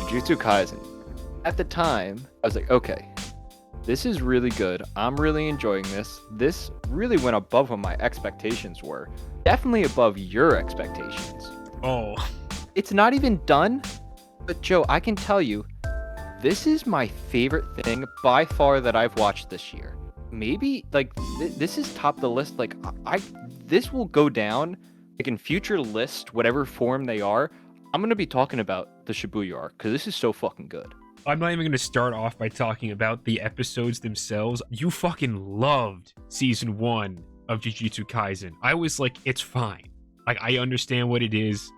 Jujutsu Kaisen. At the time, I was like, okay, this is really good. I'm really enjoying this. This really went above what my expectations were. Definitely above your expectations. Oh. It's not even done, but Joe, I can tell you, this is my favorite thing by far that I've watched this year. Maybe, like, this is top of the list. Like, this will go down, like, in future lists, whatever form they are. I'm going to be talking about the Shibuya arc, because this is so fucking good. I'm not even going to start off by talking about the episodes themselves. You fucking loved season 1 of Jujutsu Kaisen. I was like, it's fine. Like, I understand what it is.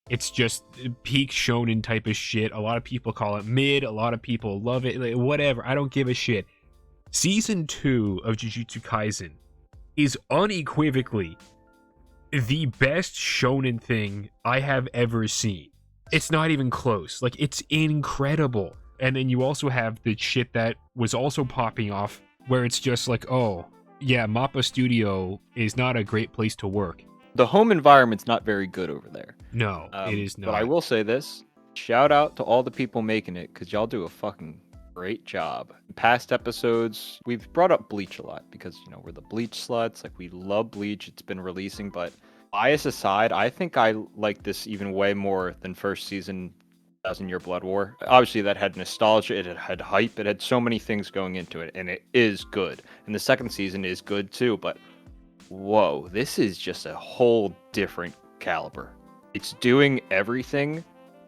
It's just peak shonen type of shit. A lot of people call it mid. A lot of people love it. Like, whatever. I don't give a shit. Season 2 of Jujutsu Kaisen is unequivocally the best shonen thing I have ever seen. It's not even close. Like, it's incredible. And then you also have the shit that was also popping off where it's just like, oh, yeah, Mappa Studio is not a great place to work. The home environment's not very good over there. No, it is not. But I will say this. Shout out to all the people making it, because y'all do a fucking great job. In past episodes, we've brought up Bleach a lot, because, you know, we're the Bleach sluts. Like, we love Bleach. It's been releasing, but bias aside, I think I like this even way more than first season 1000 Year Blood War. Obviously, that had nostalgia, it had hype, it had so many things going into it, and it is good. And the second season is good too, but whoa, this is just a whole different caliber. It's doing everything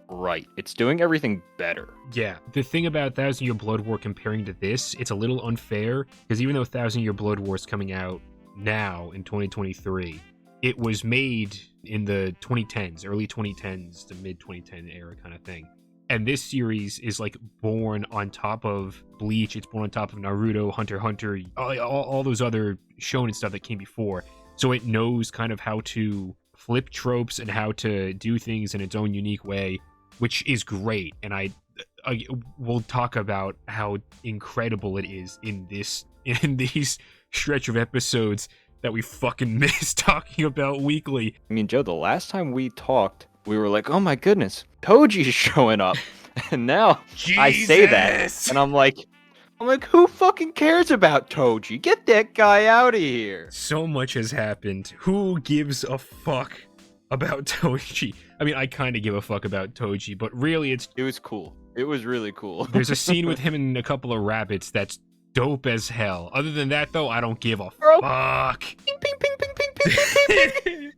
right. It's doing everything better. Yeah, the thing about 1000 Year Blood War comparing to this, it's a little unfair, because even though 1000 Year Blood War is coming out now in 2023, it was made in the 2010s, early 2010s to mid 2010 era kind of thing. And this series is like born on top of Bleach. It's born on top of Naruto, Hunter x Hunter, all those other shonen stuff that came before. So it knows kind of how to flip tropes and how to do things in its own unique way, which is great. And I will talk about how incredible it is in these stretch of episodes that we fucking miss talking about weekly. I mean, Joe, the last time we talked, we were like, oh my goodness, Toji's showing up. And now Jesus! I say that, and I'm like, who fucking cares about Toji? Get that guy out of here. So much has happened. Who gives a fuck about Toji? I mean, I kind of give a fuck about Toji, but really it was cool. It was really cool. There's a scene with him and a couple of rabbits that's dope as hell. Other than that, though, I don't give a fuck. Ping, ping, ping, ping, ping, ping, ping, ping.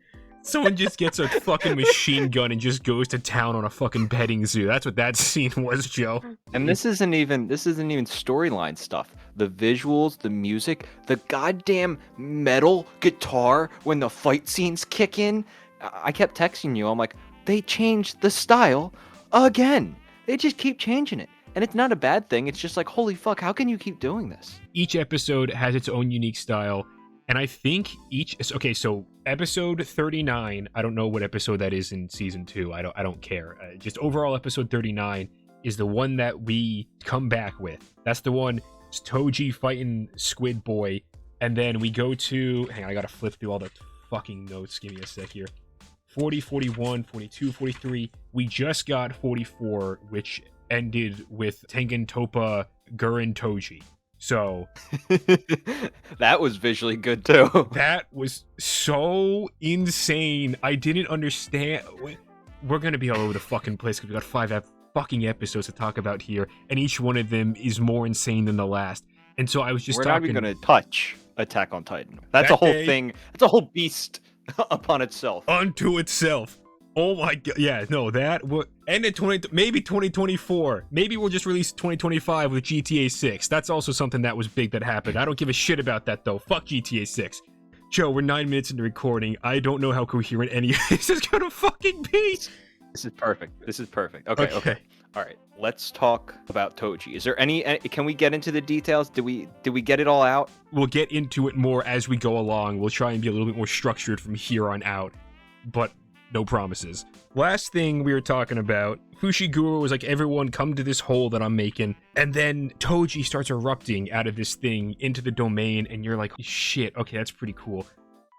Someone just gets a fucking machine gun and just goes to town on a fucking petting zoo. That's what that scene was, Joe. And this isn't even storyline stuff. The visuals, the music, the goddamn metal guitar when the fight scenes kick in. I kept texting you. I'm like, they changed the style again. They just keep changing it. And it's not a bad thing. It's just like, holy fuck, how can you keep doing this? Each episode has its own unique style. And I think okay, so episode 39, I don't know what episode that is in season 2. I don't care. Just overall episode 39 is the one that we come back with. That's the one. It's Toji fighting Squid Boy. And then we go to, hang on, I gotta flip through all the fucking notes. Give me a sec here. 40, 41, 42, 43. We just got 44, which ended with Tengen Toppa Gurren Toji. So that was visually good too. That was so insane. I didn't understand. We're gonna be all over the fucking place because we got 5 fucking episodes to talk about here, and each one of them is more insane than the last. And so I was just We're talking. not even gonna touch Attack on Titan. That's a whole thing. That's a whole beast upon itself. Unto itself. Oh my god, yeah, no, that would end in maybe 2024. Maybe we'll just release 2025 with GTA 6. That's also something that was big that happened. I don't give a shit about that though. Fuck GTA 6. Joe, we're 9 minutes into recording. I don't know how coherent any of this is gonna fucking be. This is perfect. Okay. All right, let's talk about Toji. Is there can we get into the details? Did we get it all out? We'll get into it more as we go along. We'll try and be a little bit more structured from here on out. But no promises. Last thing we were talking about, Fushiguro was like, everyone come to this hole that I'm making. And then Toji starts erupting out of this thing into the domain. And you're like, shit, okay, that's pretty cool.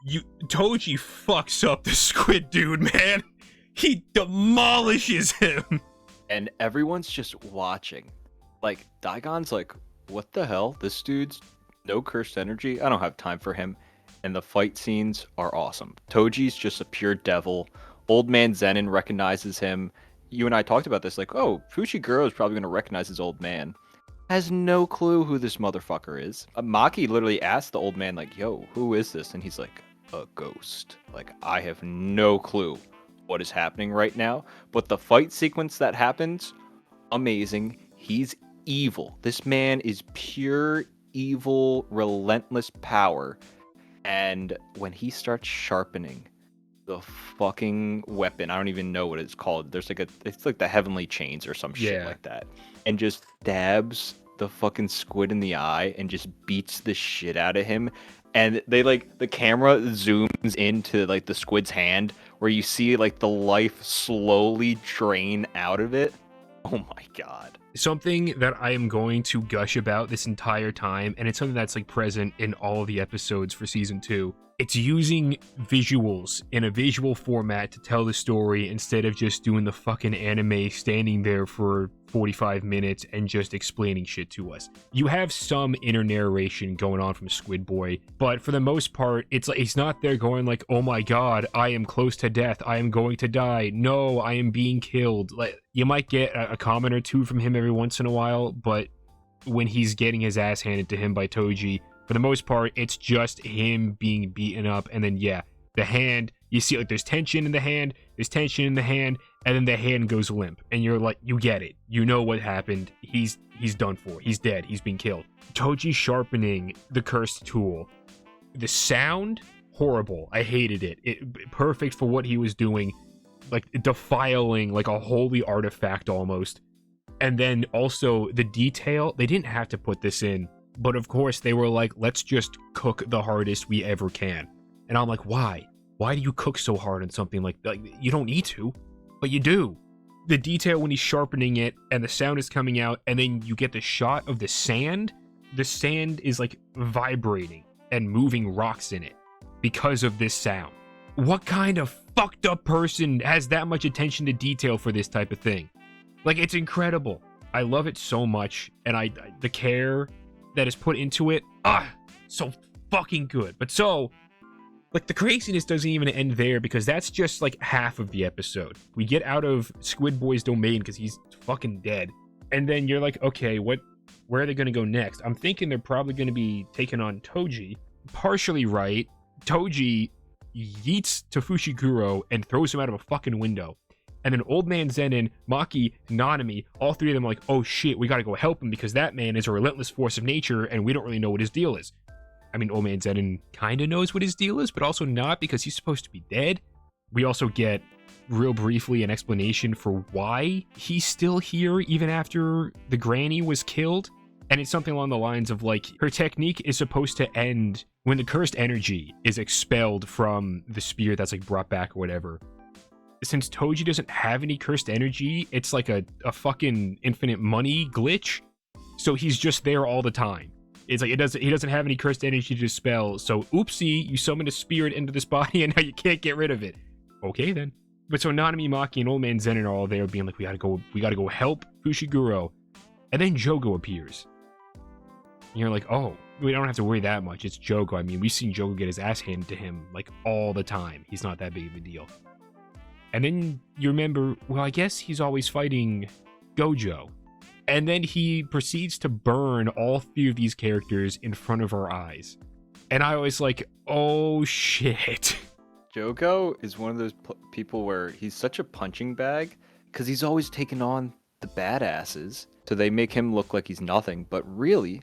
Toji fucks up the squid dude, man. He demolishes him. and everyone's just watching. Like, Daigon's like, what the hell? This dude's no cursed energy. I don't have time for him. And the fight scenes are awesome. Toji's just a pure devil. Old man Zenin recognizes him. You and I talked about this, like, oh, Fushiguro is probably going to recognize his old man. Has no clue who this motherfucker is. Maki literally asked the old man, like, yo, who is this? And he's like, a ghost. Like, I have no clue what is happening right now. But the fight sequence that happens, amazing. He's evil. This man is pure evil, relentless power. And when he starts sharpening the fucking weapon, I don't even know what it's called. There's like it's like the heavenly chains or some shit like that. And just stabs the fucking squid in the eye and just beats the shit out of him. And they like, the camera zooms into like the squid's hand where you see like the life slowly drain out of it. Oh my god. Something that I am going to gush about this entire time, and it's something that's like present in all of the episodes for season 2. It's using visuals in a visual format to tell the story instead of just doing the fucking anime standing there for 45 minutes and just explaining shit to us. You have some inner narration going on from Squid Boy, but for the most part, it's like he's not there going like, oh my god, I am close to death, I am going to die, no, I am being killed. Like, you might get a comment or two from him every once in a while, but when he's getting his ass handed to him by Toji, for the most part, it's just him being beaten up. And then, yeah, the hand, you see, like, there's tension in the hand, and then the hand goes limp. And you're like, you get it. You know what happened. He's done for. He's dead. He's been killed. Toji sharpening the cursed tool. The sound, horrible. I hated it. Perfect for what he was doing. Like, defiling, like, a holy artifact almost. And then also, the detail, they didn't have to put this in. But of course, they were like, let's just cook the hardest we ever can. And I'm like, why? Why do you cook so hard on something like that? You don't need to, but you do. The detail when he's sharpening it and the sound is coming out, and then you get the shot of the sand. The sand is like vibrating and moving rocks in it because of this sound. What kind of fucked up person has that much attention to detail for this type of thing? Like, it's incredible. I love it so much, and the care that is put into it, so fucking good. But so, like, the craziness doesn't even end there, because that's just like half of the episode. We get out of Squid Boy's domain because he's fucking dead, and then you're like, okay, where are they gonna go next? I'm thinking they're probably gonna be taking on Toji. Partially right. Toji yeets to Fushiguro and throws him out of a fucking window. And then Old Man Zenin, Maki, Nanami, all three of them are like, oh shit, we gotta go help him because that man is a relentless force of nature and we don't really know what his deal is. I mean, Old Man Zenin kinda knows what his deal is, but also not, because he's supposed to be dead. We also get, real briefly, an explanation for why he's still here even after the granny was killed. And it's something along the lines of, like, her technique is supposed to end when the cursed energy is expelled from the spear that's, like, brought back or whatever. Since Toji doesn't have any cursed energy, it's like a fucking infinite money glitch. So he's just there all the time. It's like he doesn't have any cursed energy to dispel. So oopsie, you summoned a spirit into this body and now you can't get rid of it. Okay then. But so Nanami, Maki, and Old Man Zenin are all there being like, we gotta go help Fushiguro. And then Jogo appears. And you're like, oh, we don't have to worry that much. It's Jogo. I mean, we've seen Jogo get his ass handed to him like all the time. He's not that big of a deal. And then you remember, well, I guess he's always fighting Gojo. And then he proceeds to burn all three of these characters in front of our eyes. And I was like, oh shit. Jogo is one of those people where he's such a punching bag because he's always taking on the badasses. So they make him look like he's nothing. But really,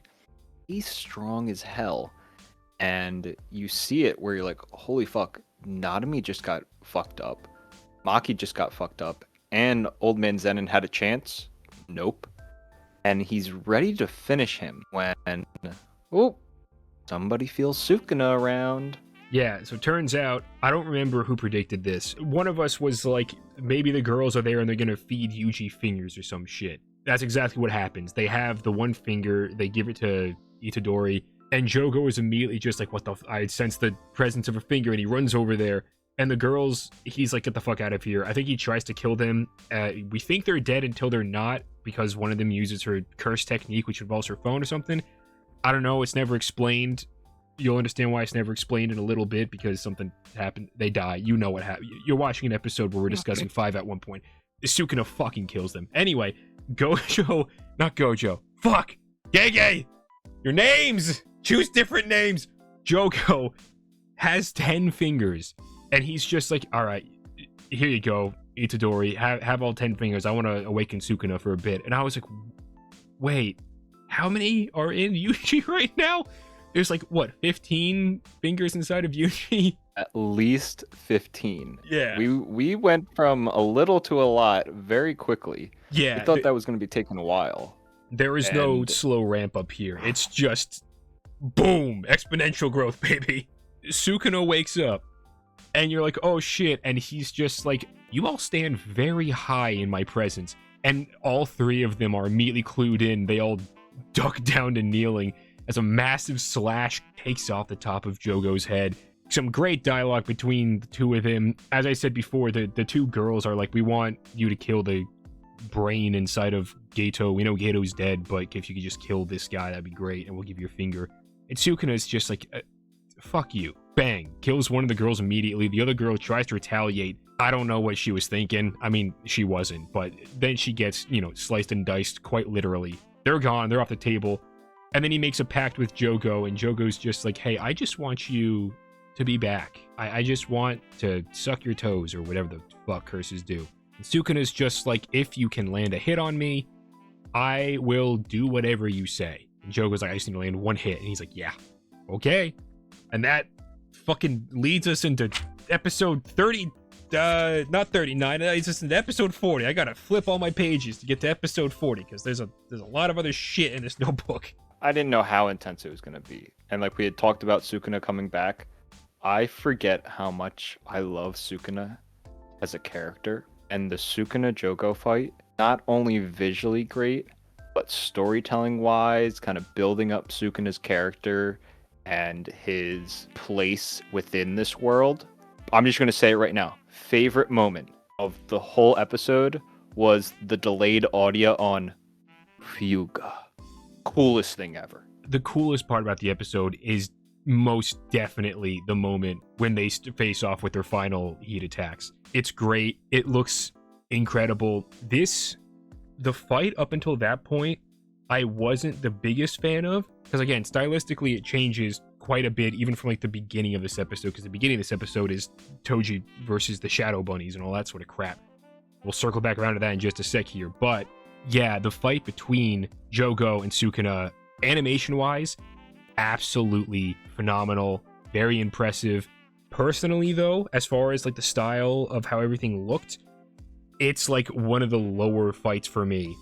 he's strong as hell. And you see it where you're like, holy fuck, Nanami just got fucked up. Maki just got fucked up, and Old Man Zenin had a chance. Nope. And he's ready to finish him when, somebody feels Sukuna around. Yeah, so it turns out, I don't remember who predicted this. One of us was like, maybe the girls are there and they're gonna feed Yuji fingers or some shit. That's exactly what happens. They have the one finger, they give it to Itadori, and Jogo is immediately just like, what the I sense the presence of a finger, and he runs over there. And the girls, he's like, get the fuck out of here. I think he tries to kill them. We think they're dead until they're not, because one of them uses her curse technique, which involves her phone or something. I don't know. It's never explained. You'll understand why it's never explained in a little bit, because something happened. They die. You know what happened. You're watching an episode where we're discussing 5 at one point. Sukuna fucking kills them. Anyway, Gojo, not Gojo. Fuck! Gege! Your names! Choose different names! Jogo has 10 fingers. And he's just like, all right, here you go, Itadori, have all 10 fingers. I want to awaken Sukuna for a bit. And I was like, wait, how many are in Yuji right now? There's like, what, 15 fingers inside of Yuji? At least 15. Yeah. We went from a little to a lot very quickly. Yeah. We thought that was going to be taking a while. There is no slow ramp up here. It's just, boom, exponential growth, baby. Sukuna wakes up. And you're like, oh shit. And he's just like, you all stand very high in my presence. And all 3 of them are immediately clued in. They all duck down to kneeling as a massive slash takes off the top of Jogo's head. Some great dialogue between the 2 of them. As I said before, the 2 girls are like, we want you to kill the brain inside of Gato. We know Gato's dead, but if you could just kill this guy, that'd be great. And we'll give you a finger. And Sukuna's just like, fuck you. Bang. Kills one of the girls immediately. The other girl tries to retaliate. I don't know what she was thinking. I mean, she wasn't. But then she gets, sliced and diced quite literally. They're gone. They're off the table. And then he makes a pact with Jogo. And Jogo's just like, hey, I just want you to be back. I just want to suck your toes or whatever the fuck curses do. And Sukuna's just like, if you can land a hit on me, I will do whatever you say. And Jogo's like, I just need to land 1 hit. And he's like, yeah, okay. And that fucking leads us into episode 30, not 39, it's just into episode 40. I gotta flip all my pages to get to episode 40, because there's a lot of other shit in this notebook. I didn't know how intense it was going to be. And like we had talked about Sukuna coming back, I forget how much I love Sukuna as a character. And the Sukuna Jogo fight, not only visually great, but storytelling wise, kind of building up Sukuna's character and his place within this world. I'm just going to say it right now. Favorite moment of the whole episode was the delayed audio on Fuga. Coolest thing ever. The coolest part about the episode is most definitely the moment when they face off with their final heat attacks. It's great. It looks incredible. The fight up until that point, I wasn't the biggest fan of, because again, stylistically it changes quite a bit even from like the beginning of this episode, because the beginning of this episode is Toji versus the Shadow Bunnies and all that sort of crap. We'll circle back around to that in just a sec here, but yeah, the fight between Jogo and Sukuna, animation wise, absolutely phenomenal, very impressive. Personally though, as far as like the style of how everything looked, it's like one of the lower fights for me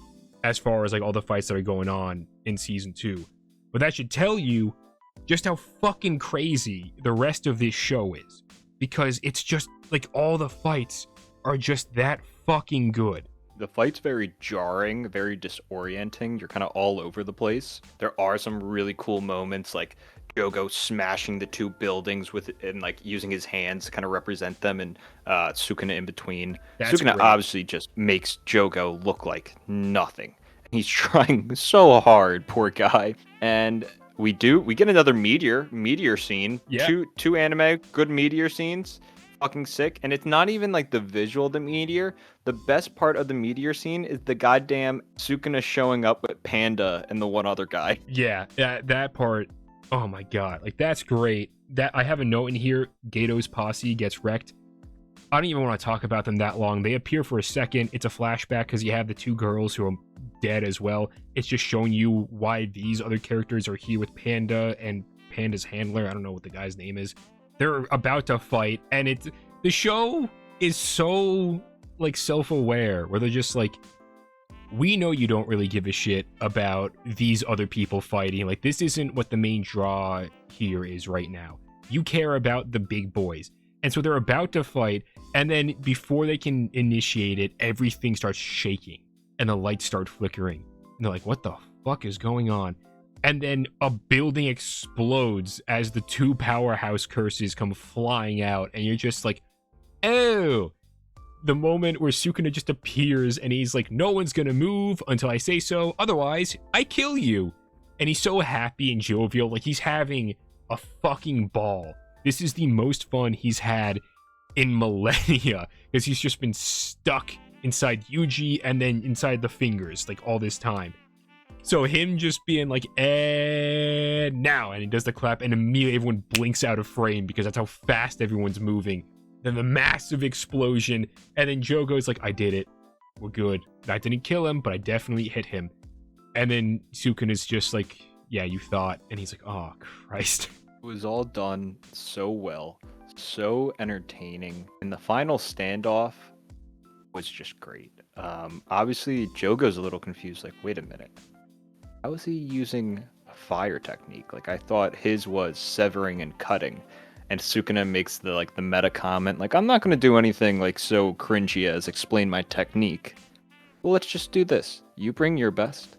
as far as like all the fights that are going on in season 2. But that should tell you just how fucking crazy the rest of this show is, because it's just like all the fights are just that fucking good. The fight's very jarring, very disorienting. You're kind of all over the place. There are some really cool moments, like Jogo smashing the 2 buildings and like using his hands to kind of represent them, and Sukuna in between. That's Sukuna great. obviously just makes Jogo look like nothing. He's trying so hard, poor guy. And we get another meteor scene. Yeah. Two anime good meteor scenes. Fucking sick. And it's not even like the visual of the meteor. The best part of the meteor scene is the goddamn Sukuna showing up with Panda and the one other guy. Yeah, that part, oh my god, like that's great. That I have a note in here, Gato's posse gets wrecked. I don't even want to talk about them that long. They appear for a second. It's a flashback because you have the 2 girls who are dead as well. It's just showing you why these other characters are here with Panda and Panda's handler. I don't know what the guy's name is. They're about to fight, and the show is so like self-aware, where they're just like, we know you don't really give a shit about these other people fighting. Like, this isn't what the main draw here is right now. You care about the big boys. And so they're about to fight, and then before they can initiate it, everything starts shaking and the lights start flickering. And they're like, what the fuck is going on? And then a building explodes as the 2 powerhouse curses come flying out, and you're just like, oh, the moment where Sukuna just appears and he's like, no one's gonna move until I say so, otherwise I kill you. And he's so happy and jovial, like he's having a fucking ball. This is the most fun he's had in millennia, because he's just been stuck inside Yuji and then inside the fingers like all this time. So him just being like, now, and he does the clap, and immediately everyone blinks out of frame because that's how fast everyone's moving. Then the massive explosion, and then Joe goes like, I did it. We're good. I didn't kill him, but I definitely hit him. And then Sukuna's just like, yeah, you thought. And he's like, oh, Christ. It was all done so well, so entertaining. And the final standoff was just great. Obviously, Jogo's a little confused, like, wait a minute. How is he using a fire technique? Like, I thought his was severing and cutting. And Sukuna makes the meta comment, like, I'm not going to do anything like so cringy as explain my technique. Well, let's just do this. You bring your best,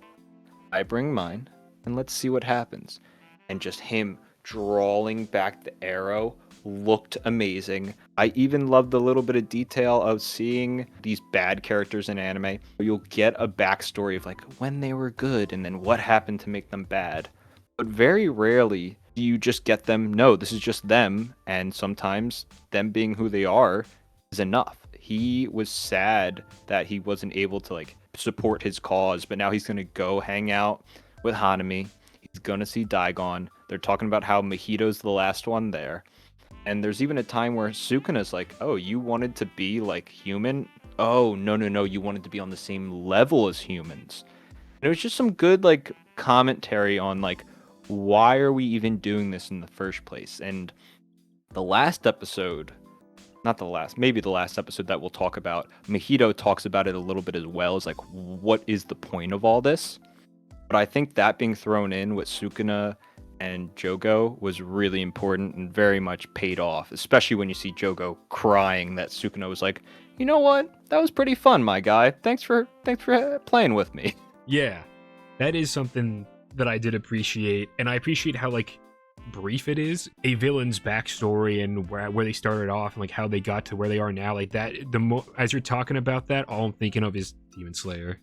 I bring mine, and let's see what happens. And just him drawing back the arrow looked amazing. I even loved the little bit of detail of seeing these bad characters in anime. You'll get a backstory of like when they were good and then what happened to make them bad. But very rarely do you just get them, no, this is just them, and sometimes them being who they are is enough. He was sad that he wasn't able to like support his cause, but now he's gonna go hang out with Hanami. He's gonna see Daigon. They're talking about how Mahito's the last one there. And there's even a time where Sukuna's like, oh, you wanted to be like human? Oh, no, you wanted to be on the same level as humans. And it was just some good like commentary on like, why are we even doing this in the first place? And the last episode, maybe the last episode that we'll talk about, Mahito talks about it a little bit as well, as like, what is the point of all this? But I think that being thrown in with Sukuna and Jogo was really important and very much paid off, especially when you see Jogo crying that Sukuna was like, you know what? That was pretty fun, my guy. Thanks for playing with me. Yeah, that is something that I did appreciate, and I appreciate how like brief it is, a villain's backstory and where they started off and like how they got to where they are now. Like that, as you're talking about that, all I'm thinking of is Demon Slayer.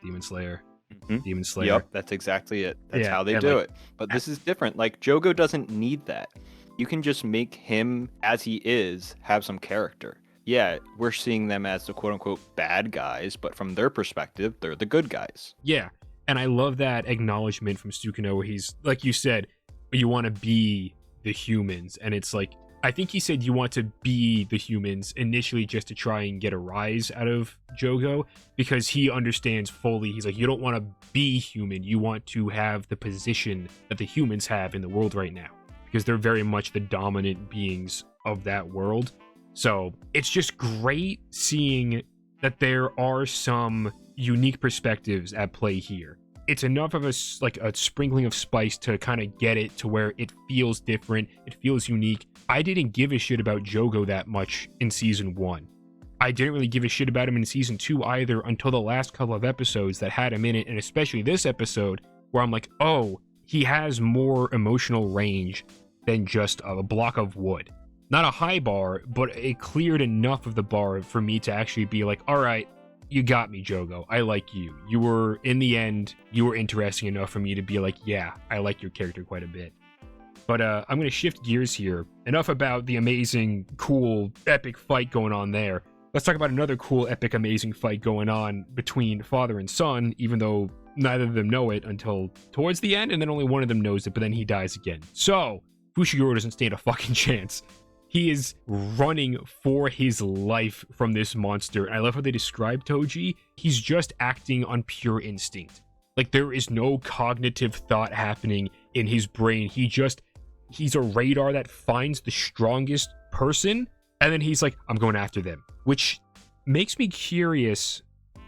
Mm-hmm. Demon Slayer. Yep, that's exactly it. That's how they do like, it. But this is different. Like, Jogo doesn't need that. You can just make him, as he is, have some character. Yeah, we're seeing them as the quote-unquote bad guys, but from their perspective, they're the good guys. Yeah, and I love that acknowledgement from Sukuna where he's, like you said, you want to be the humans. And it's like, I think he said you want to be the humans initially just to try and get a rise out of Jogo, because he understands fully. He's like, you don't want to be human. You want to have the position that the humans have in the world right now, because they're very much the dominant beings of that world. So it's just great seeing that there are some unique perspectives at play here. It's enough of a sprinkling of spice to kind of get it to where it feels different. It feels unique. I didn't give a shit about Jogo that much in season 1. I didn't really give a shit about him in season 2 either until the last couple of episodes that had him in it, and especially this episode where I'm like, oh, he has more emotional range than just a block of wood. Not a high bar, but it cleared enough of the bar for me to actually be like, all right, you got me, Jogo. I like you. You were, in the end, you were interesting enough for me to be like, yeah, I like your character quite a bit. But I'm going to shift gears here. Enough about the amazing, cool, epic fight going on there. Let's talk about another cool, epic, amazing fight going on between father and son, even though neither of them know it until towards the end, and then only one of them knows it, but then he dies again. So, Fushiguro doesn't stand a fucking chance. He is running for his life from this monster. And I love how they describe Toji. He's just acting on pure instinct. Like, there is no cognitive thought happening in his brain. He's a radar that finds the strongest person, and then he's like, I'm going after them. Which makes me curious,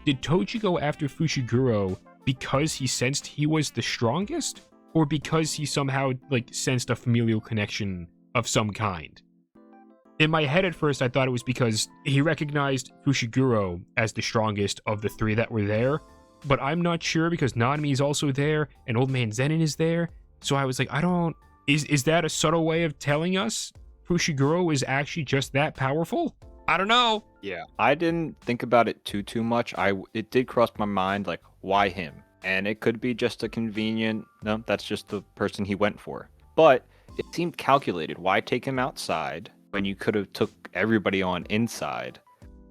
did Toji go after Fushiguro because he sensed he was the strongest? Or because he somehow, like, sensed a familial connection of some kind? In my head at first, I thought it was because he recognized Fushiguro as the strongest of the three that were there, but I'm not sure because Nanami is also there and Old Man Zenin is there. So I was like, is that a subtle way of telling us Fushiguro is actually just that powerful? I don't know. Yeah, I didn't think about it too much. It did cross my mind, like, why him? And it could be just a convenient, no, that's just the person he went for. But it seemed calculated. Why take him outside when you could have took everybody on inside?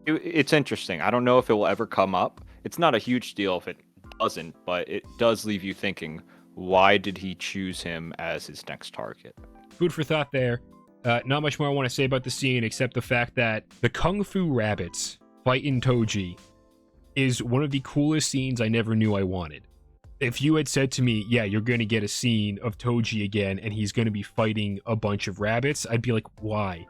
It's interesting. I don't know if it will ever come up. It's not a huge deal if it doesn't, but it does leave you thinking, why did he choose him as his next target? Food for thought there. Not much more I want to say about the scene except the fact that the Kung Fu rabbits fighting Toji is one of the coolest scenes I never knew I wanted. If you had said to me, yeah, you're going to get a scene of Toji again and he's going to be fighting a bunch of rabbits, I'd be like, why?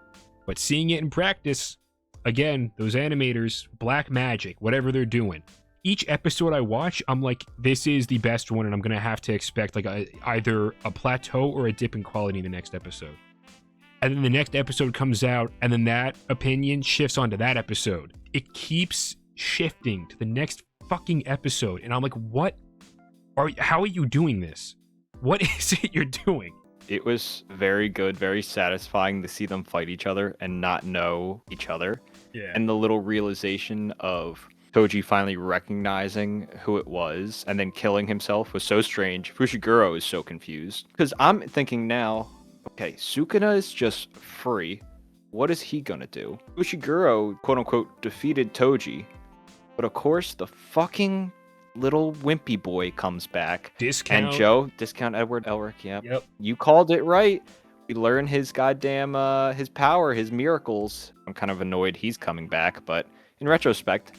But seeing it in practice, again, those animators, black magic, whatever they're doing. Each episode I watch, I'm like, this is the best one, and I'm going to have to expect like either a plateau or a dip in quality in the next episode. And then the next episode comes out, and then that opinion shifts onto that episode. It keeps shifting to the next fucking episode, and I'm like, how are you doing this? What is it you're doing? It was very good, very satisfying to see them fight each other and not know each other. Yeah. And the little realization of Toji finally recognizing who it was and then killing himself was so strange. Fushiguro is so confused. Because I'm thinking now, okay, Sukuna is just free. What is he gonna do? Fushiguro, quote unquote, defeated Toji. But of course, the fucking little wimpy boy comes back. Discount. And Joe, discount Edward Elric, yeah. Yep. You called it right. We learn his goddamn, his power, his miracles. I'm kind of annoyed he's coming back, but in retrospect,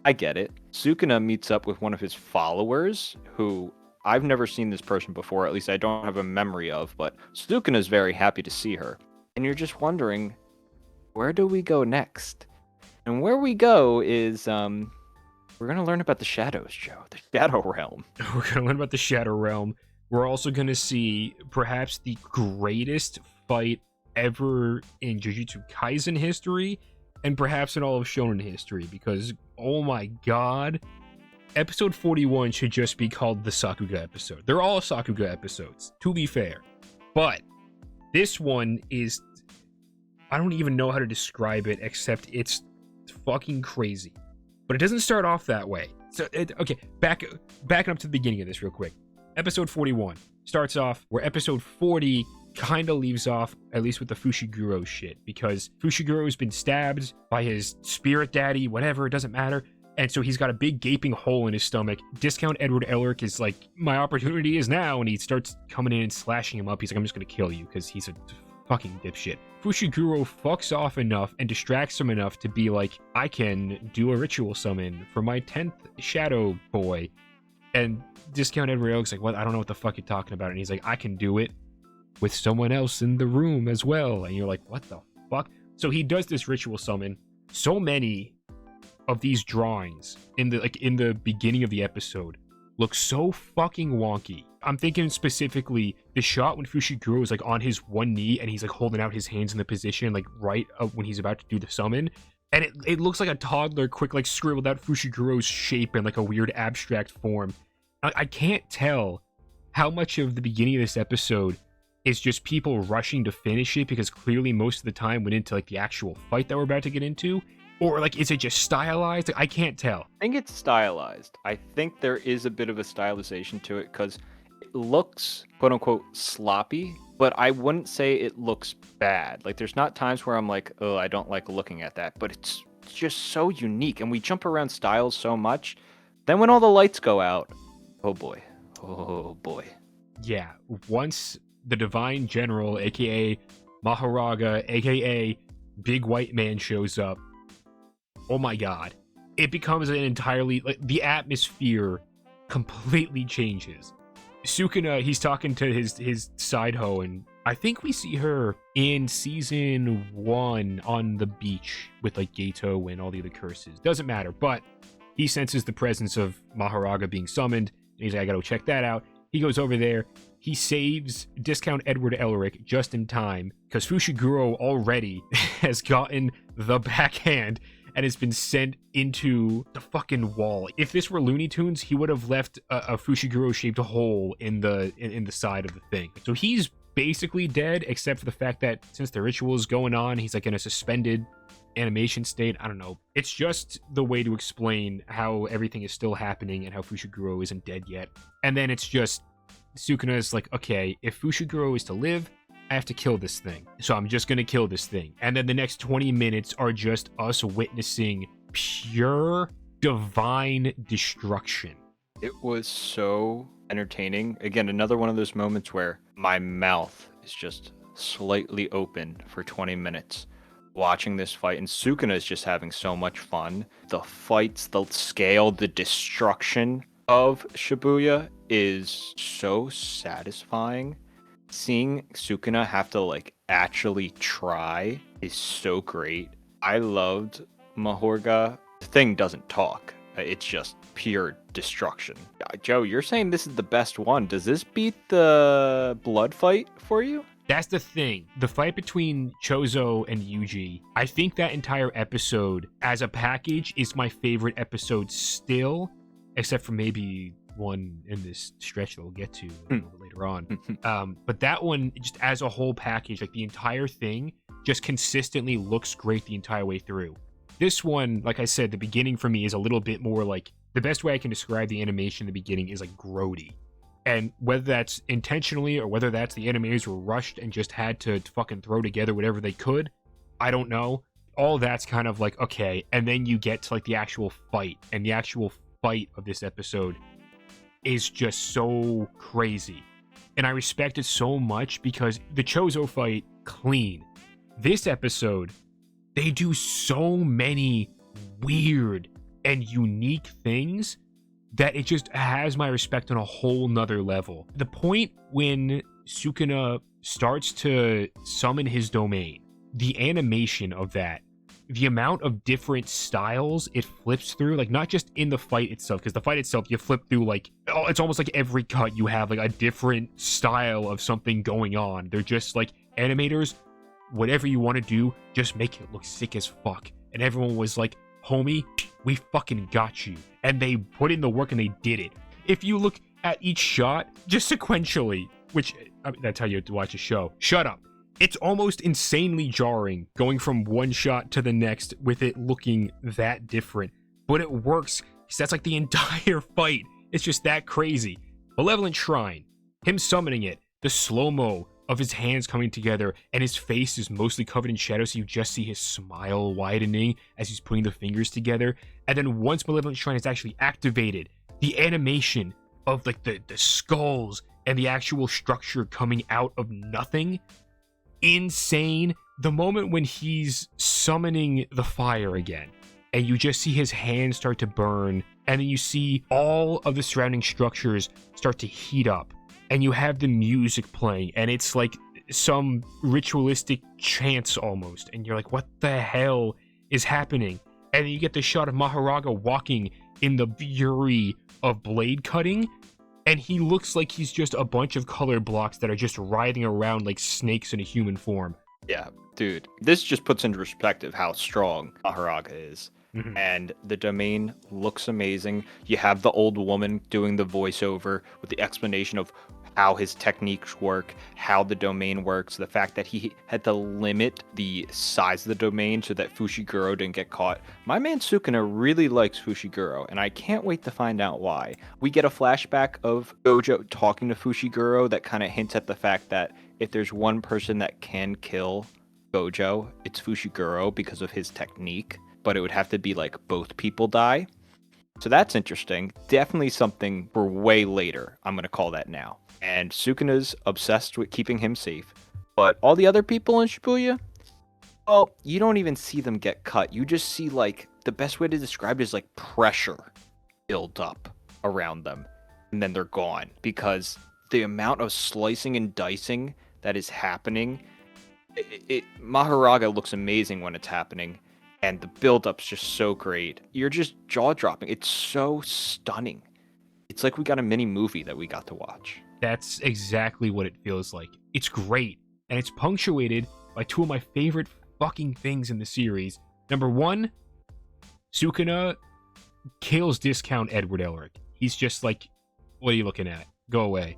I get it. Sukuna meets up with one of his followers, who I've never seen this person before, at least I don't have a memory of, but Sukuna's very happy to see her. And you're just wondering, where do we go next? And where we go is, we're going to learn about the shadows, Joe. The Shadow Realm. We're going to learn about the Shadow Realm. We're also going to see perhaps the greatest fight ever in Jujutsu Kaisen history, and perhaps in all of Shonen history, because, oh my god, episode 41 should just be called the Sakuga episode. They're all Sakuga episodes, to be fair. But this one is, I don't even know how to describe it, except it's fucking crazy. But it doesn't start off that way. So, okay, backing up to the beginning of this real quick. Episode 41 starts off where episode 40 kind of leaves off, at least with the Fushiguro shit, because Fushiguro's been stabbed by his spirit daddy, whatever, it doesn't matter. And so he's got a big gaping hole in his stomach. Discount Edward Elric is like, my opportunity is now, and he starts coming in and slashing him up. He's like, I'm just gonna kill you, because he's a fucking dipshit. Fushiguro fucks off enough and distracts him enough to be like, I can do a ritual summon for my 10th shadow boy. And Discount Edward Elric's like, what? I don't know what the fuck you're talking about. And he's like, I can do it with someone else in the room as well. And you're like, what the fuck? So he does this ritual summon. So many of these drawings in the beginning of the episode look so fucking wonky. I'm thinking specifically the shot when Fushiguro is like on his one knee and he's like holding out his hands in the position like right when he's about to do the summon, and it looks like a toddler quick like scribbled out Fushiguro's shape in like a weird abstract form. I can't tell how much of the beginning of this episode is just people rushing to finish it because clearly most of the time went into like the actual fight that we're about to get into, or like is it just stylized? I can't tell. I think it's stylized. I think there is a bit of a stylization to it because it looks quote unquote sloppy, but I wouldn't say it looks bad. Like there's not times where I'm like, oh, I don't like looking at that, but it's just so unique, and we jump around styles so much. Then when all the lights go out, oh boy. Yeah, once the Divine General, aka Maharaga, aka Big White Man shows up, oh my god, it becomes an entirely, like, the atmosphere completely changes. Sukuna, he's talking to his side hoe, and I think we see her in season 1 on the beach with like Gato and all the other curses. Doesn't matter, but he senses the presence of Maharaga being summoned, and he's like, I gotta go check that out. He goes over there. He saves Discount Edward Elric just in time, because Fushiguro already has gotten the backhand and has been sent into the fucking wall. If this were Looney Tunes, he would have left a Fushiguro-shaped hole in the side of the thing. So he's basically dead, except for the fact that since the ritual is going on, he's like in a suspended animation state. I don't know. It's just the way to explain how everything is still happening and how Fushiguro isn't dead yet. And then it's just Sukuna is like, okay, if Fushiguro is to live, I have to kill this thing. So I'm just going to kill this thing. And then the next 20 minutes are just us witnessing pure divine destruction. It was so entertaining. Again, another one of those moments where my mouth is just slightly open for 20 minutes watching this fight, and Sukuna is just having so much fun. The fights, the scale, the destruction of Shibuya is so satisfying. Seeing Sukuna have to like actually try is so great. I loved Mahorga. The thing doesn't talk. It's just pure destruction. Joe, you're saying this is the best one. Does this beat the blood fight for you? That's the thing. The fight between Chozo and Yuji, I think that entire episode as a package is my favorite episode still, except for maybe one in this stretch that we'll get to a little bit later on. But that one, just as a whole package, like the entire thing, just consistently looks great the entire way through. This one, like I said, the beginning for me is a little bit more like, the best way I can describe the animation in the beginning is like grody. And whether that's intentionally or whether that's the animators were rushed and just had to fucking throw together whatever they could, I don't know. All that's kind of like, okay. And then you get to like the actual fight. And the actual fight of this episode is just so crazy. And I respect it so much because the Chozo fight, clean. This episode, they do so many weird and unique things that it just has my respect on a whole nother level. The point when Sukuna starts to summon his domain, the animation of that, the amount of different styles it flips through, like not just in the fight itself, because the fight itself, you flip through like, oh, it's almost like every cut you have like a different style of something going on. They're just like, animators, whatever you want to do, just make it look sick as fuck. And everyone was like, homie, we fucking got you. And they put in the work and they did it. If you look at each shot, just sequentially, which, I mean, that's how you have to watch a show. Shut up. It's almost insanely jarring going from one shot to the next with it looking that different. But it works, because that's like the entire fight. It's just that crazy. Malevolent Shrine, him summoning it, the slow-mo of his hands coming together, and his face is mostly covered in shadow, so you just see his smile widening as he's putting the fingers together. And then once Malevolent Shrine is actually activated, the animation of like the skulls and the actual structure coming out of nothing, insane. The moment when he's summoning the fire again, and you just see his hands start to burn, and then you see all of the surrounding structures start to heat up, and you have the music playing, and it's like some ritualistic chants almost, and you're like, what the hell is happening? And then you get the shot of Mahoraga walking in the fury of blade cutting, and he looks like he's just a bunch of color blocks that are just writhing around like snakes in a human form. Yeah, dude. This just puts into perspective how strong Mahoraga is. Mm-hmm. And the domain looks amazing. You have the old woman doing the voiceover with the explanation of how his techniques work, how the domain works, the fact that he had to limit the size of the domain so that Fushiguro didn't get caught. My man Sukuna really likes Fushiguro, and I can't wait to find out why. We get a flashback of Gojo talking to Fushiguro that kind of hints at the fact that if there's one person that can kill Gojo, it's Fushiguro because of his technique, but it would have to be like both people die. So that's interesting. Definitely something for way later. I'm going to call that now. And Sukuna's obsessed with keeping him safe. But all the other people in Shibuya, well, you don't even see them get cut. You just see, like, the best way to describe it is like pressure build up around them. And then they're gone. Because the amount of slicing and dicing that is happening, Mahoraga looks amazing when it's happening. And the build-up's just so great. You're just jaw-dropping. It's so stunning. It's like we got a mini movie that we got to watch. That's exactly what it feels like. It's great. And it's punctuated by two of my favorite fucking things in the series. Number one, Sukuna kills discount Edward Elric. He's just like, what are you looking at? Go away.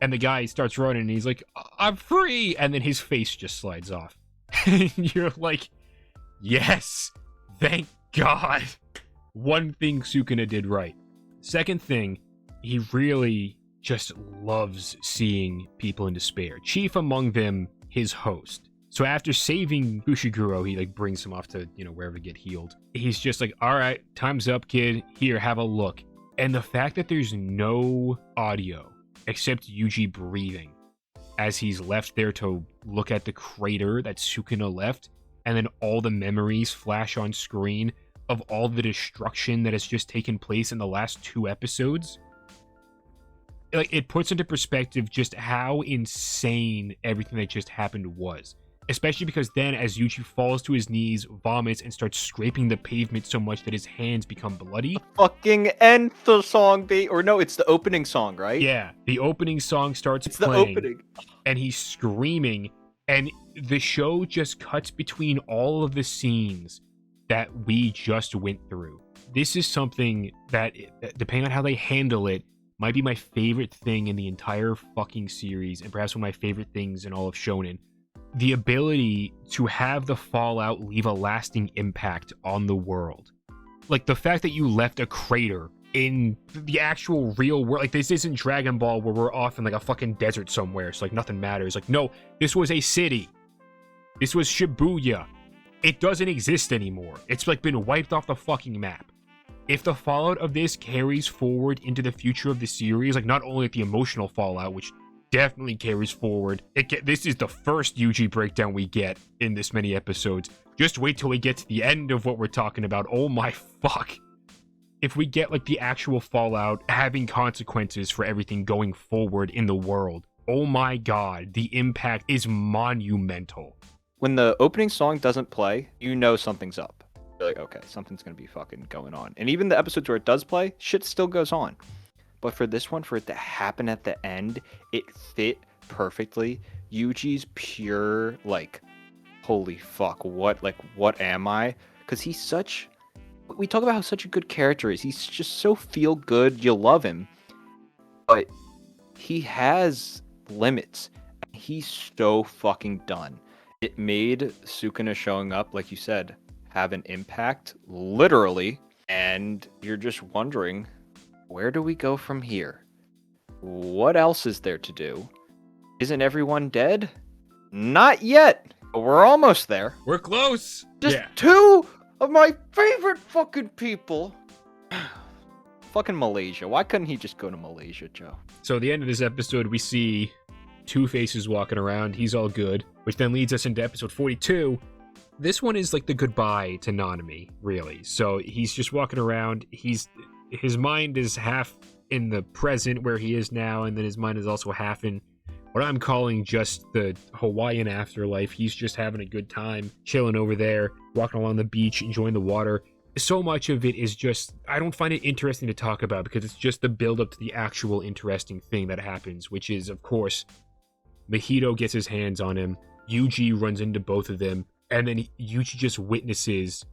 And the guy starts running and he's like, I'm free! And then his face just slides off. And you're like, Yes! Thank God! One thing Sukuna did right. Second thing, he really just loves seeing people in despair. Chief among them, his host. So after saving Fushiguro, he like brings him off to, wherever to get healed. He's just like, all right, time's up, kid. Here, have a look. And the fact that there's no audio except Yuji breathing as he's left there to look at the crater that Sukuna left, and then all the memories flash on screen of all the destruction that has just taken place in the last 2 episodes. Like, it puts into perspective just how insane everything that just happened was. Especially because then, as Yuji falls to his knees, vomits, and starts scraping the pavement so much that his hands become bloody. Fucking end the song, or no, it's the opening song, right? Yeah, the opening song starts playing. The opening. And he's screaming, and the show just cuts between all of the scenes that we just went through. This is something that, depending on how they handle it, might be my favorite thing in the entire fucking series, and perhaps one of my favorite things in all of Shonen. The ability to have the fallout leave a lasting impact on the world. Like, the fact that you left a crater in the actual real world. Like, this isn't Dragon Ball where we're off in, like, a fucking desert somewhere, so, like, nothing matters. Like, no, this was a city. This was Shibuya. It doesn't exist anymore. It's, like, been wiped off the fucking map. If the fallout of this carries forward into the future of the series, like, not only the emotional fallout, which definitely carries forward. This is the first Yuji breakdown we get in this many episodes. Just wait till we get to the end of what we're talking about. Oh my fuck. If we get like the actual fallout having consequences for everything going forward in the world, oh my god, the impact is monumental. When the opening song doesn't play, you know something's up. You're like, okay, something's gonna be fucking going on. And even the episodes where it does play, shit still goes on. But for this one, for it to happen at the end, it fit perfectly. Yuji's pure, like, holy fuck, what am I? Because he's such, we talk about how such a good character is. He's just so feel good, you love him. But he has limits. He's so fucking done. It made Sukuna showing up, like you said, have an impact, literally. And you're just wondering, where do we go from here? What else is there to do? Isn't everyone dead? Not yet, but we're almost there. We're close. Just 2 of my favorite fucking people. Fucking Malaysia. Why couldn't he just go to Malaysia, Joe? So at the end of this episode, we see Two Faces walking around. He's all good, which then leads us into episode 42. This one is like the goodbye to Nanami, really. So he's just walking around. His mind is half in the present where he is now, and then his mind is also half in what I'm calling just the Hawaiian afterlife. He's just having a good time, chilling over there, walking along the beach, enjoying the water. So much of it is just, I don't find it interesting to talk about because it's just the build-up to the actual interesting thing that happens, which is, of course, Mahito gets his hands on him, Yuji runs into both of them, and then Yuji just witnesses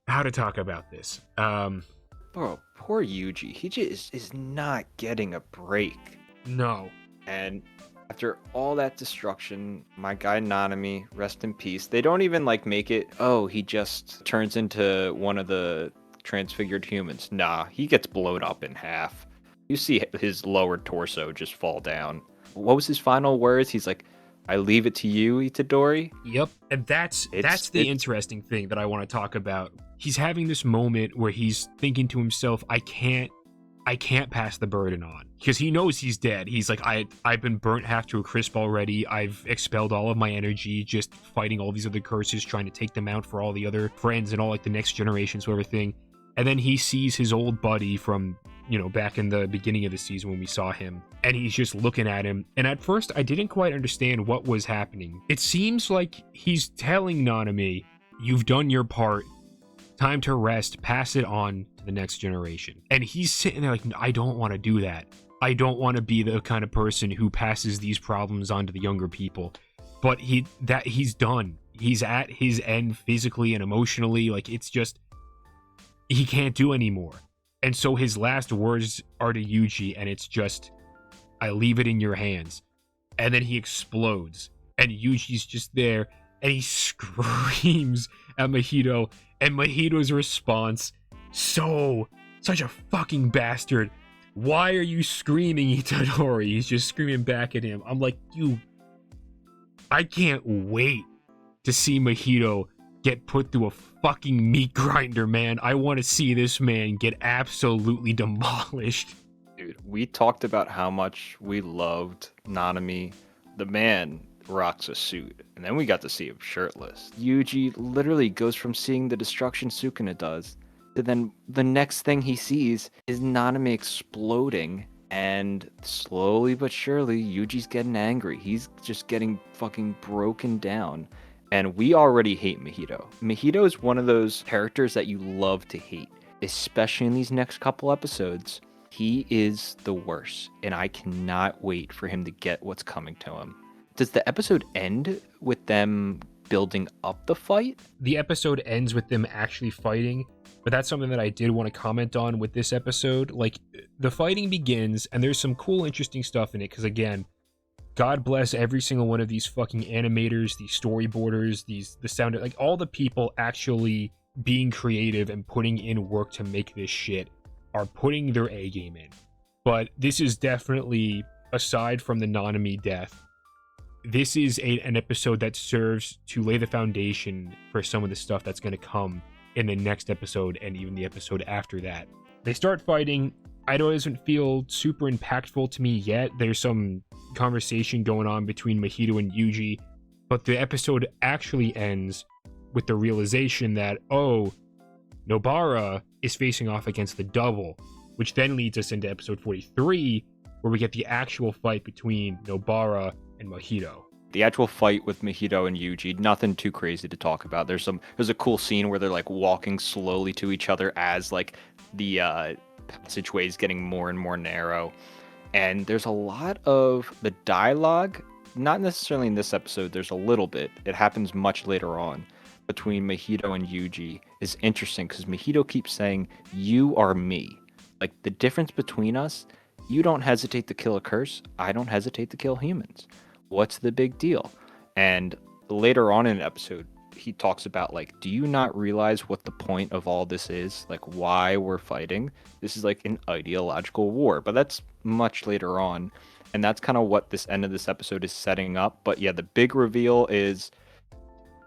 how to talk about this. Bro, poor Yuji. He just is not getting a break. No. And after all that destruction, my guy Nanami, rest in peace. They don't even like make it, oh, he just turns into one of the transfigured humans. Nah, he gets blown up in half. You see his lower torso just fall down. What was his final words? He's like, I leave it to you, Itadori. Yep, and that's the interesting thing that I want to talk about. He's having this moment where he's thinking to himself, I can't pass the burden on. Because he knows he's dead. He's like, I've been burnt half to a crisp already. I've expelled all of my energy just fighting all these other curses, trying to take them out for all the other friends and all like the next generations, whatever thing. And then he sees his old buddy from, back in the beginning of the season when we saw him. And he's just looking at him. And at first, I didn't quite understand what was happening. It seems like he's telling Nanami, you've done your part. Time to rest. Pass it on to the next generation. And he's sitting there like, I don't want to do that. I don't want to be the kind of person who passes these problems on to the younger people. But he's done. He's at his end physically and emotionally. Like, it's just, he can't do anymore. And so his last words are to Yuji, and it's just, I leave it in your hands. And then he explodes. And Yuji's just there, and he screams at Mahito, and Mahito's response, such a fucking bastard. Why are you screaming, Itadori? He's just screaming back at him. I'm like, I can't wait to see Mahito get put through a fucking meat grinder, man. I want to see this man get absolutely demolished. Dude, we talked about how much we loved Nanami. The man rocks a suit, and then we got to see him shirtless. Yuji literally goes from seeing the destruction Sukuna does to then the next thing he sees is Nanami exploding, and slowly but surely Yuji's getting angry. He's just getting fucking broken down. And we already hate Mahito. Mahito is one of those characters that you love to hate, especially in these next couple episodes. He is the worst, and I cannot wait for him to get what's coming to him. Does the episode end with them building up the fight? The episode ends with them actually fighting, but that's something that I did want to comment on with this episode. Like, the fighting begins, and there's some cool, interesting stuff in it, because again, God bless every single one of these fucking animators, these storyboarders, the sound, like all the people actually being creative and putting in work to make this shit are putting their A game in. But this is definitely, aside from the Nanami death, this is an episode that serves to lay the foundation for some of the stuff that's going to come in the next episode and even the episode after that. They start fighting. I know it doesn't feel super impactful to me yet. There's some conversation going on between Mahito and Yuji, but the episode actually ends with the realization that, oh, Nobara is facing off against the double, which then leads us into episode 43, where we get the actual fight between Nobara and Mahito. The actual fight with Mahito and Yuji, nothing too crazy to talk about. There's a cool scene where they're like walking slowly to each other as like the passageway is getting more and more narrow. And there's a lot of the dialogue, not necessarily in this episode, there's a little bit. It happens much later on between Mahito and Yuji is interesting because Mahito keeps saying, "You are me." Like, the difference between us, you don't hesitate to kill a curse, I don't hesitate to kill humans. What's the big deal? And later on in an episode, he talks about, like, do you not realize what the point of all this is? Like, why we're fighting? This is like an ideological war, but that's much later on. And that's kind of what this end of this episode is setting up. But yeah, the big reveal is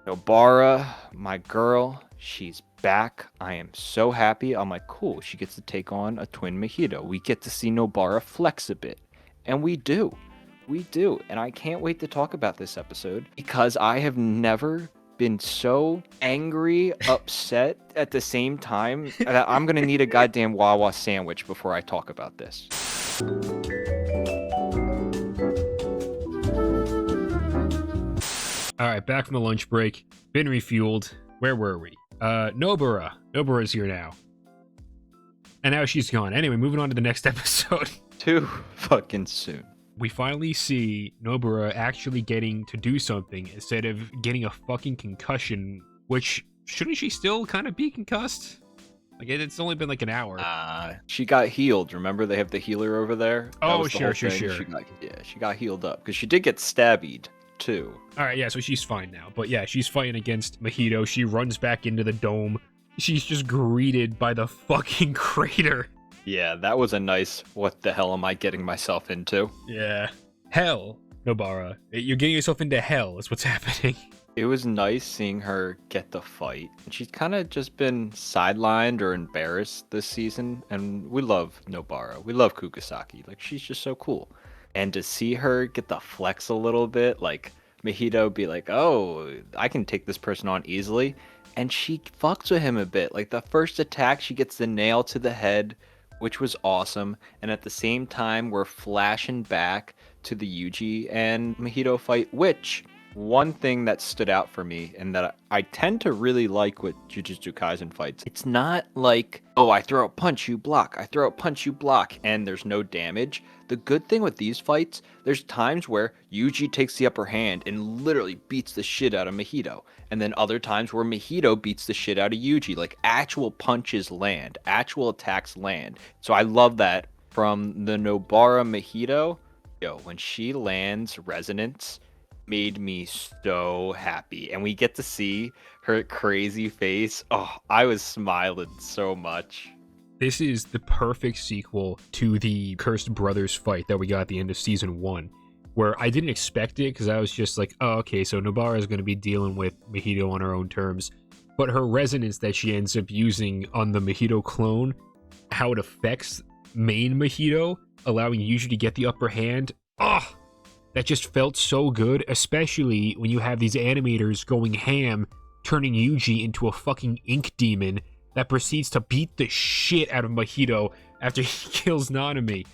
Nobara, my girl, she's back. I am so happy. I'm like, cool, she gets to take on a twin Mahito. We get to see Nobara flex a bit. And we do. We do. And I can't wait to talk about this episode because I have never been so angry, upset at the same time that I'm going to need a goddamn Wawa sandwich before I talk about this. All right, back from the lunch break. Been refueled. Where were we? Nobara. Nobara's here now. And now she's gone. Anyway, moving on to the next episode. Too fucking soon. We finally see Nobara actually getting to do something instead of getting a fucking concussion, which, shouldn't she still kind of be concussed? Like, it's only been like an hour. She got healed. Remember, they have the healer over there? Oh, sure. She got healed up because she did get stabbied too. All right, yeah, so she's fine now. But yeah, she's fighting against Mahito. She runs back into the dome. She's just greeted by the fucking crater. Yeah, that was a nice, what the hell am I getting myself into? Yeah. Hell, Nobara. You're getting yourself into hell is what's happening. It was nice seeing her get the fight. And she's kind of just been sidelined or embarrassed this season. And we love Nobara. We love Kugasaki. Like, she's just so cool. And to see her get the flex a little bit, like Mahito be like, oh, I can take this person on easily. And she fucks with him a bit. Like, the first attack, she gets the nail to the head, which was awesome. And at the same time, we're flashing back to the Yuji and Mahito fight, which one thing that stood out for me and that I tend to really like with Jujutsu Kaisen fights, it's not like, oh, I throw a punch, you block, I throw a punch, you block, and there's no damage. The good thing with these fights, there's times where Yuji takes the upper hand and literally beats the shit out of Mahito. And then other times where Mahito beats the shit out of Yuji. Like, actual punches land, actual attacks land. So I love that from the Nobara Mahito. Yo, when she lands Resonance, made me so happy. And we get to see her crazy face. Oh, I was smiling so much. This is the perfect sequel to the Cursed Brothers fight that we got at the end of season 1, where I didn't expect it because I was just like, oh, okay, so Nobara is going to be dealing with Mahito on her own terms. But her resonance that she ends up using on the Mahito clone, how it affects main Mahito, allowing Yuji to get the upper hand, that just felt so good, especially when you have these animators going ham, turning Yuji into a fucking ink demon that proceeds to beat the shit out of Mahito after he kills Nanami.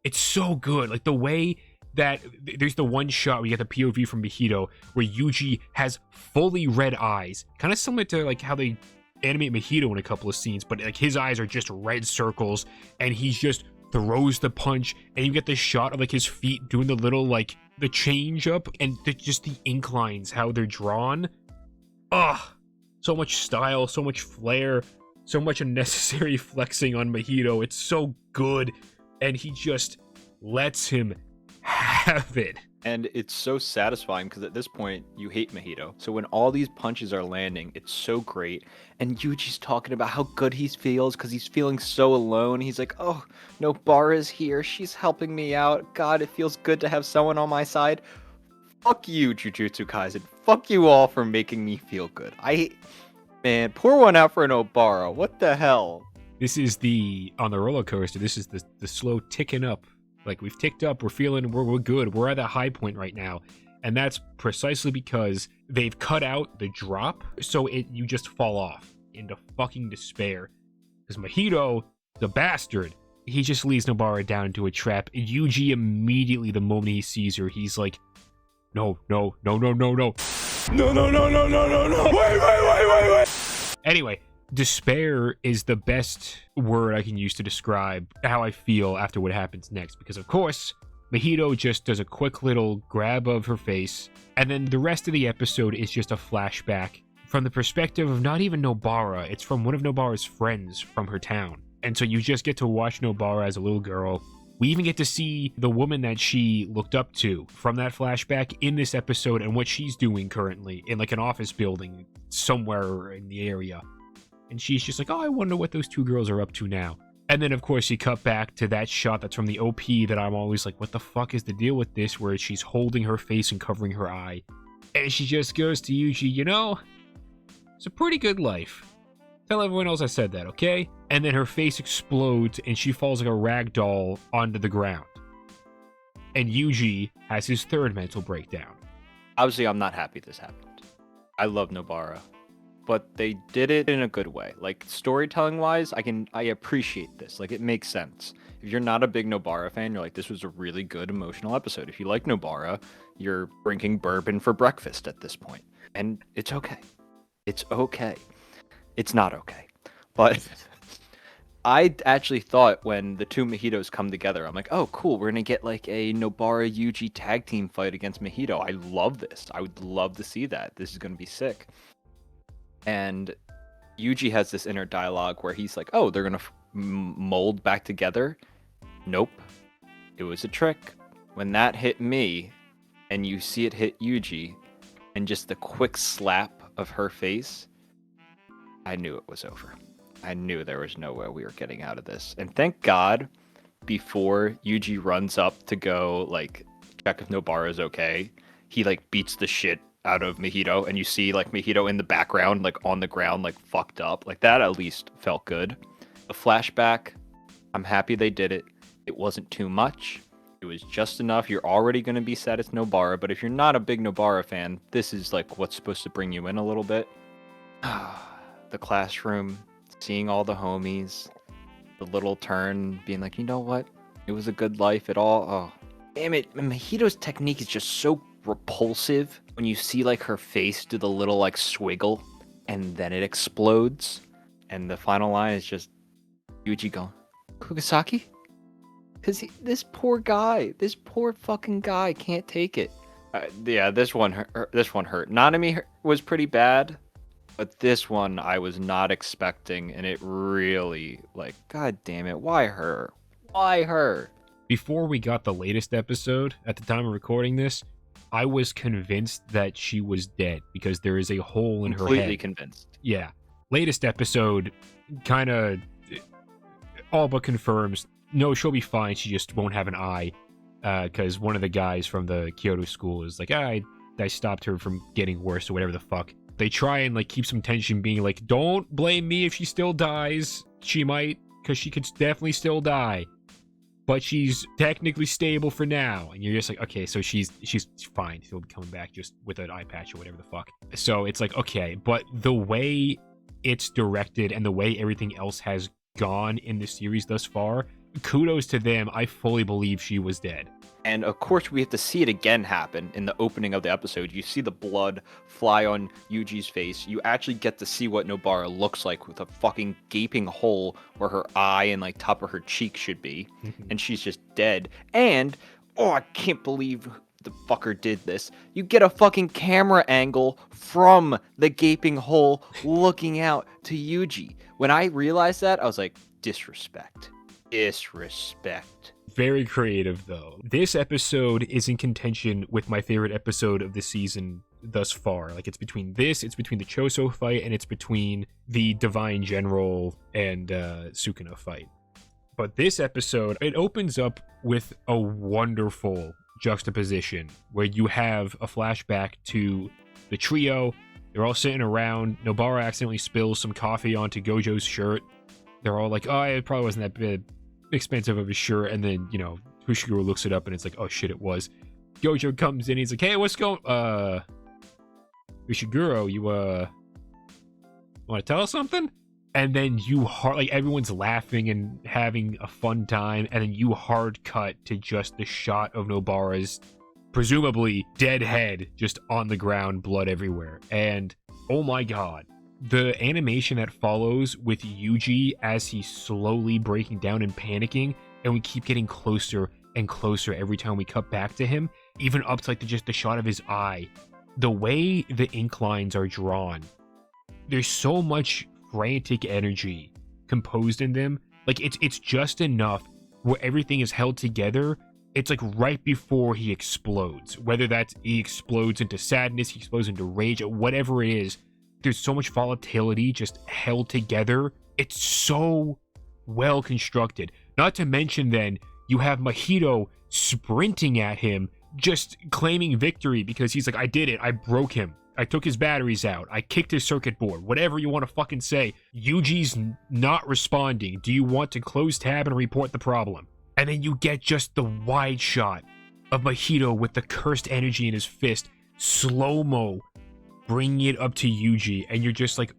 It's so good. Like, the way that there's the one shot where you get the POV from Mahito where Yuji has fully red eyes, kind of similar to like how they animate Mahito in a couple of scenes, but like his eyes are just red circles, and he just throws the punch, and you get the shot of like his feet doing the little like the change up, and just the ink lines, how they're drawn. So much style, so much flair, so much unnecessary flexing on Mahito. It's so good, and he just lets him have it. And it's so satisfying because at this point, you hate Mahito. So when all these punches are landing, it's so great. And Yuji's talking about how good he feels because he's feeling so alone. He's like, oh, Nobara's here. She's helping me out. God, it feels good to have someone on my side. Fuck you, Jujutsu Kaisen. Fuck you all for making me feel good. Man, pour one out for Nobara. What the hell? This is on the roller coaster, this is the slow ticking up. Like, we've ticked up, we're feeling, we're good, we're at that high point right now. And that's precisely because they've cut out the drop, so you just fall off into fucking despair. Because Mahito, the bastard, he just leads Nobara down into a trap. And Yuji immediately, the moment he sees her, he's like, no. No. Wait. Anyway, despair is the best word I can use to describe how I feel after what happens next. Because, of course, Mahito just does a quick little grab of her face, and then the rest of the episode is just a flashback from the perspective of not even Nobara. It's from one of Nobara's friends from her town. And so you just get to watch Nobara as a little girl. We even get to see the woman that she looked up to from that flashback in this episode and what she's doing currently in like an office building somewhere in the area. And she's just like, oh, I wonder what those two girls are up to now. And then, of course, you cut back to that shot that's from the OP that I'm always like, what the fuck is the deal with this? Where she's holding her face and covering her eye. And she just goes to Yuji, it's a pretty good life. Tell everyone else I said that, okay? And then her face explodes and she falls like a rag doll onto the ground. And Yuji has his third mental breakdown. Obviously, I'm not happy this happened. I love Nobara. But they did it in a good way. Like, storytelling wise, I appreciate this. Like, it makes sense. If you're not a big Nobara fan, you're like, this was a really good emotional episode. If you like Nobara, you're drinking bourbon for breakfast at this point. And it's okay. It's okay. It's not okay. But I actually thought when the two Mahitos come together, I'm like, oh, cool. We're going to get like a Nobara Yuji tag team fight against Mahito. I love this. I would love to see that. This is going to be sick. And Yuji has this inner dialogue where he's like, oh, they're going to mold back together. Nope. It was a trick. When that hit me and you see it hit Yuji and just the quick slap of her face, I knew it was over. I knew there was no way we were getting out of this. And thank God, before Yuji runs up to go, like, check if Nobara's okay, he, like, beats the shit out of Mahito, and you see, like, Mahito in the background, like, on the ground, like, fucked up. Like, that at least felt good. The flashback, I'm happy they did it. It wasn't too much. It was just enough. You're already going to be sad it's Nobara, but if you're not a big Nobara fan, this is, like, what's supposed to bring you in a little bit. The classroom, seeing all the homies, the little turn, being like, you know what? It was a good life. It all, oh, damn it. Mahito's technique is just so repulsive when you see, like, her face do the little, like, swiggle, and then it explodes. And the final line is just Yuji going, Kugasaki? Because this poor fucking guy can't take it. Yeah, this one hurt. Nanami was pretty bad. But this one I was not expecting, and it really, like, god damn it, why her? Why her? Before we got the latest episode, at the time of recording this, I was convinced that she was dead because there is a hole in her Completely head. convinced. Yeah. Latest episode kind of all but confirms, no, she'll be fine. She just won't have an eye. Because one of the guys from the Kyoto school is like, I stopped her from getting worse or whatever the fuck. They try and like keep some tension, being like, don't blame me if she still dies. She might, because she could definitely still die. But she's technically stable for now. And you're just like, okay, so she's fine. She'll be coming back just with an eye patch or whatever the fuck. So it's like, okay, but the way it's directed and the way everything else has gone in the series thus far, kudos to them. I fully believe she was dead. And of course, we have to see it again happen in the opening of the episode. You see the blood fly on Yuji's face. You actually get to see what Nobara looks like with a fucking gaping hole where her eye and like top of her cheek should be. And she's just dead. And, oh, I can't believe the fucker did this. You get a fucking camera angle from the gaping hole looking out to Yuji. When I realized that, I was like, disrespect. Disrespect. Very creative, though. This episode is in contention with my favorite episode of the season thus far. Like, it's between this, it's between the Choso fight, and it's between the Divine General and Sukuna fight. But this episode, it opens up with a wonderful juxtaposition where you have a flashback to the trio. They're all sitting around. Nobara accidentally spills some coffee onto Gojo's shirt. They're all like, oh, it probably wasn't that bad. Expensive of a shirt, and then, you know, Fushiguro looks it up and it's like, oh shit, it was. Gojo comes in, he's like, hey, what's going Fushiguro, you want to tell us something? And then like, everyone's laughing and having a fun time, and then you hard cut to just the shot of Nobara's presumably dead head just on the ground, blood everywhere. And oh my god, the animation that follows with Yuji as he's slowly breaking down and panicking, and we keep getting closer and closer every time we cut back to him, even up to like just the shot of his eye. The way the ink lines are drawn, there's so much frantic energy composed in them. Like, it's just enough where everything is held together. It's like right before he explodes, whether that's he explodes into sadness, he explodes into rage, or whatever it is. There's so much volatility just held together. It's so well constructed. Not to mention then, you have Mahito sprinting at him, just claiming victory because he's like, I did it. I broke him. I took his batteries out. I kicked his circuit board. Whatever you want to fucking say. Yuji's not responding. Do you want to close tab and report the problem? And then you get just the wide shot of Mahito with the cursed energy in his fist. Slow-mo. Bringing it up to Yuji, and you're just like,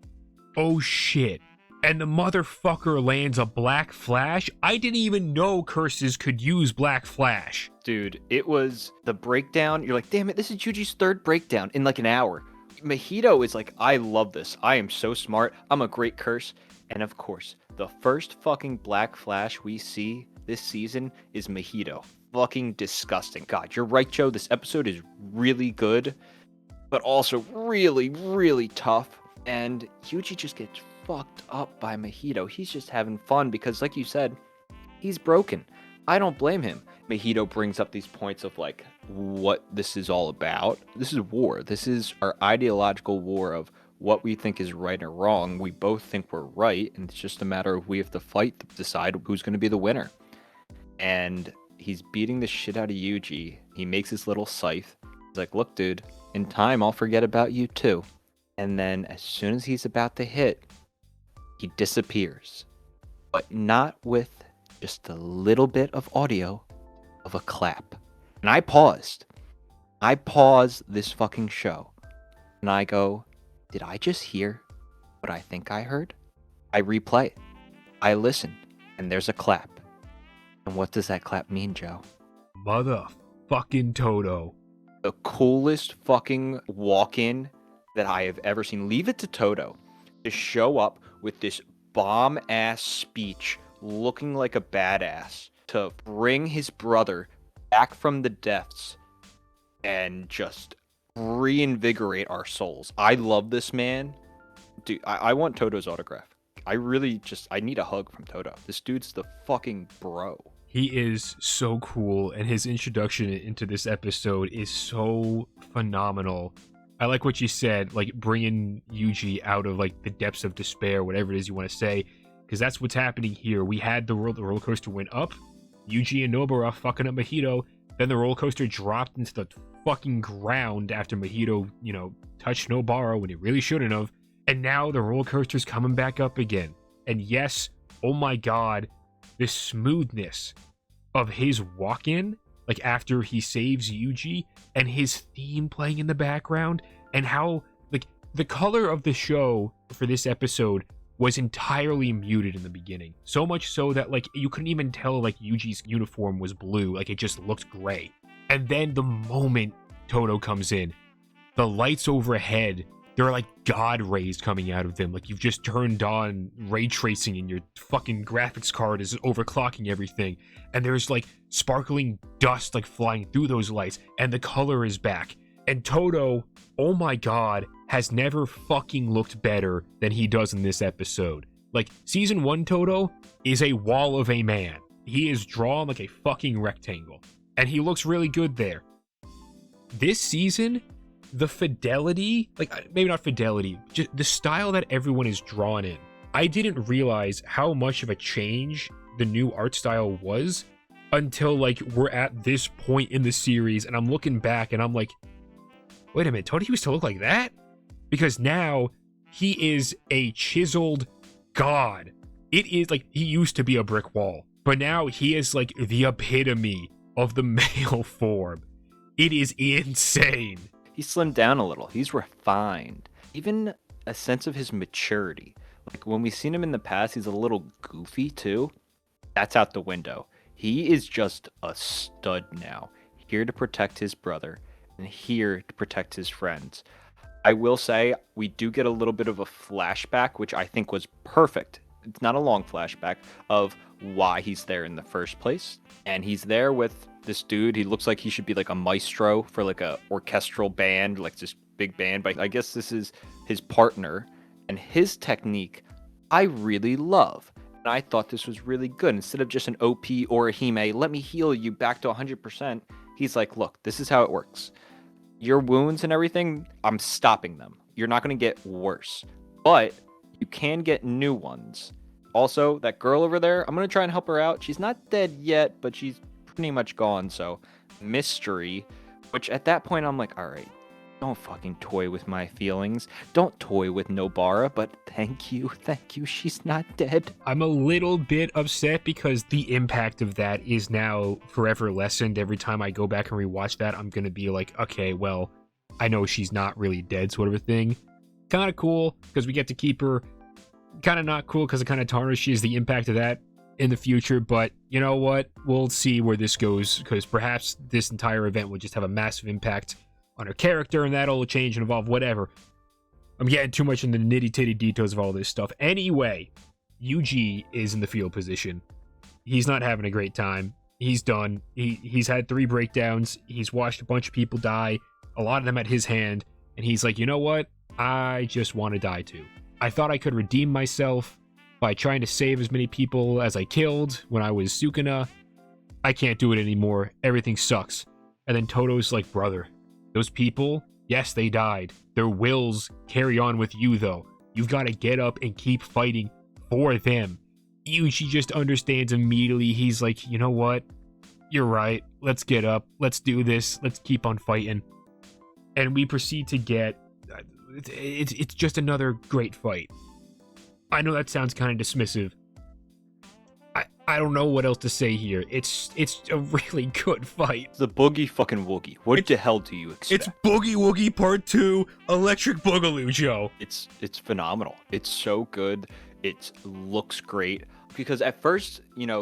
oh shit. And the motherfucker lands a black flash. I didn't even know curses could use black flash. Dude, it was the breakdown. You're like, damn it, this is Yuji's third breakdown in like an hour. Mahito is like, I love this. I am so smart. I'm a great curse. And of course, the first fucking black flash we see this season is Mahito. Fucking disgusting. God, you're right, Joe. This episode is really good, but also really, really tough. And Yuji just gets fucked up by Mahito. He's just having fun because, like you said, he's broken. I don't blame him. Mahito brings up these points of like what this is all about. This is war. This is our ideological war of what we think is right or wrong. We both think we're right, and it's just a matter of we have to fight to decide who's going to be the winner. And he's beating the shit out of Yuji. He makes his little scythe. He's like, look, dude, in time, I'll forget about you too. And then as soon as he's about to hit, he disappears. But not with just a little bit of audio of a clap. And I paused. I pause this fucking show. And I go, did I just hear what I think I heard? I replay it. I listen. And there's a clap. And what does that clap mean, Joe? Motherfucking Toto. The coolest fucking walk-in that I have ever seen. Leave it to Toto to show up with this bomb-ass speech looking like a badass to bring his brother back from the depths and just reinvigorate our souls. I love this man. Dude, I want Toto's autograph. I need a hug from Toto. This dude's the fucking bro. He is so cool, and his introduction into this episode is so phenomenal. I like what you said, like bringing Yuji out of like the depths of despair, whatever it is you want to say, because that's what's happening here. We had the roller coaster went up, Yuji and Nobara fucking up Mahito, then the roller coaster dropped into the fucking ground after Mahito, touched Nobara when he really shouldn't have, and now the roller coaster's coming back up again. And yes, oh my god, the smoothness of his walk-in, like after he saves Yuji, and his theme playing in the background, and how like the color of the show for this episode was entirely muted in the beginning. So much so that like you couldn't even tell like Yuji's uniform was blue, like it just looked gray. And then the moment Toto comes in, the lights overhead, there are like god rays coming out of them. Like you've just turned on ray tracing and your fucking graphics card is overclocking everything. And there's like sparkling dust like flying through those lights, and the color is back. And Toto, oh my god, has never fucking looked better than he does in this episode. Like season 1 Toto is a wall of a man. He is drawn like a fucking rectangle, and he looks really good there. This season, the fidelity, like maybe not fidelity, just the style that everyone is drawn in. I didn't realize how much of a change the new art style was until like we're at this point in the series, and I'm looking back and I'm like, wait a minute, Tony used to look like that? Because now he is a chiseled god. It is like he used to be a brick wall, but now he is like the epitome of the male form. It is insane. He's slimmed down a little. He's refined. Even a sense of his maturity. Like when we've seen him in the past, he's a little goofy too. That's out the window. He is just a stud now. Here to protect his brother and here to protect his friends. I will say we do get a little bit of a flashback, which I think was perfect. It's not a long flashback of why he's there in the first place. And he's there with this dude. He looks like he should be like a maestro for like a orchestral band, like this big band. But I guess this is his partner, and his technique I really love. And I thought this was really good. Instead of just an OP or a Hime, let me heal you back to 100%. He's like, look, this is how it works. Your wounds and everything, I'm stopping them. You're not going to get worse, but you can get new ones. Also, that girl over there, I'm going to try and help her out. She's not dead yet, but she's pretty much gone. So mystery, which at that point I'm like, all right, don't fucking toy with my feelings. Don't toy with Nobara, but thank you. She's not dead. I'm a little bit upset because the impact of that is now forever lessened. Every time I go back and rewatch that, I'm going to be like, okay, well, I know she's not really dead, sort of a thing. Kind of cool because we get to keep her. Kind of not cool because it kind of tarnishes the impact of that in the future. But you know what? We'll see where this goes, because perhaps this entire event will just have a massive impact on her character, and that'll change and evolve, whatever. I'm getting too much in the nitty-titty details of all this stuff. Anyway, Yuji is in the field position. He's not having a great time. He's done. He's had 3 breakdowns. He's watched a bunch of people die, a lot of them at his hand, and he's like, you know what? I just want to die too. I thought I could redeem myself by trying to save as many people as I killed when I was Sukuna. I can't do it anymore. Everything sucks. And then Toto's like, brother, those people, yes, they died. Their wills carry on with you, though. You've got to get up and keep fighting for them. Yuji just understands immediately. He's like, you know what? You're right. Let's get up. Let's do this. Let's keep on fighting. And we proceed to get... It's just another great fight. I know that sounds kind of dismissive. I don't know what else to say here. It's a really good fight. It's the boogie fucking woogie. What the hell do you expect? It's Boogie Woogie Part 2, Electric Boogaloo, Joe. It's phenomenal. It's so good. It looks great. Because at first,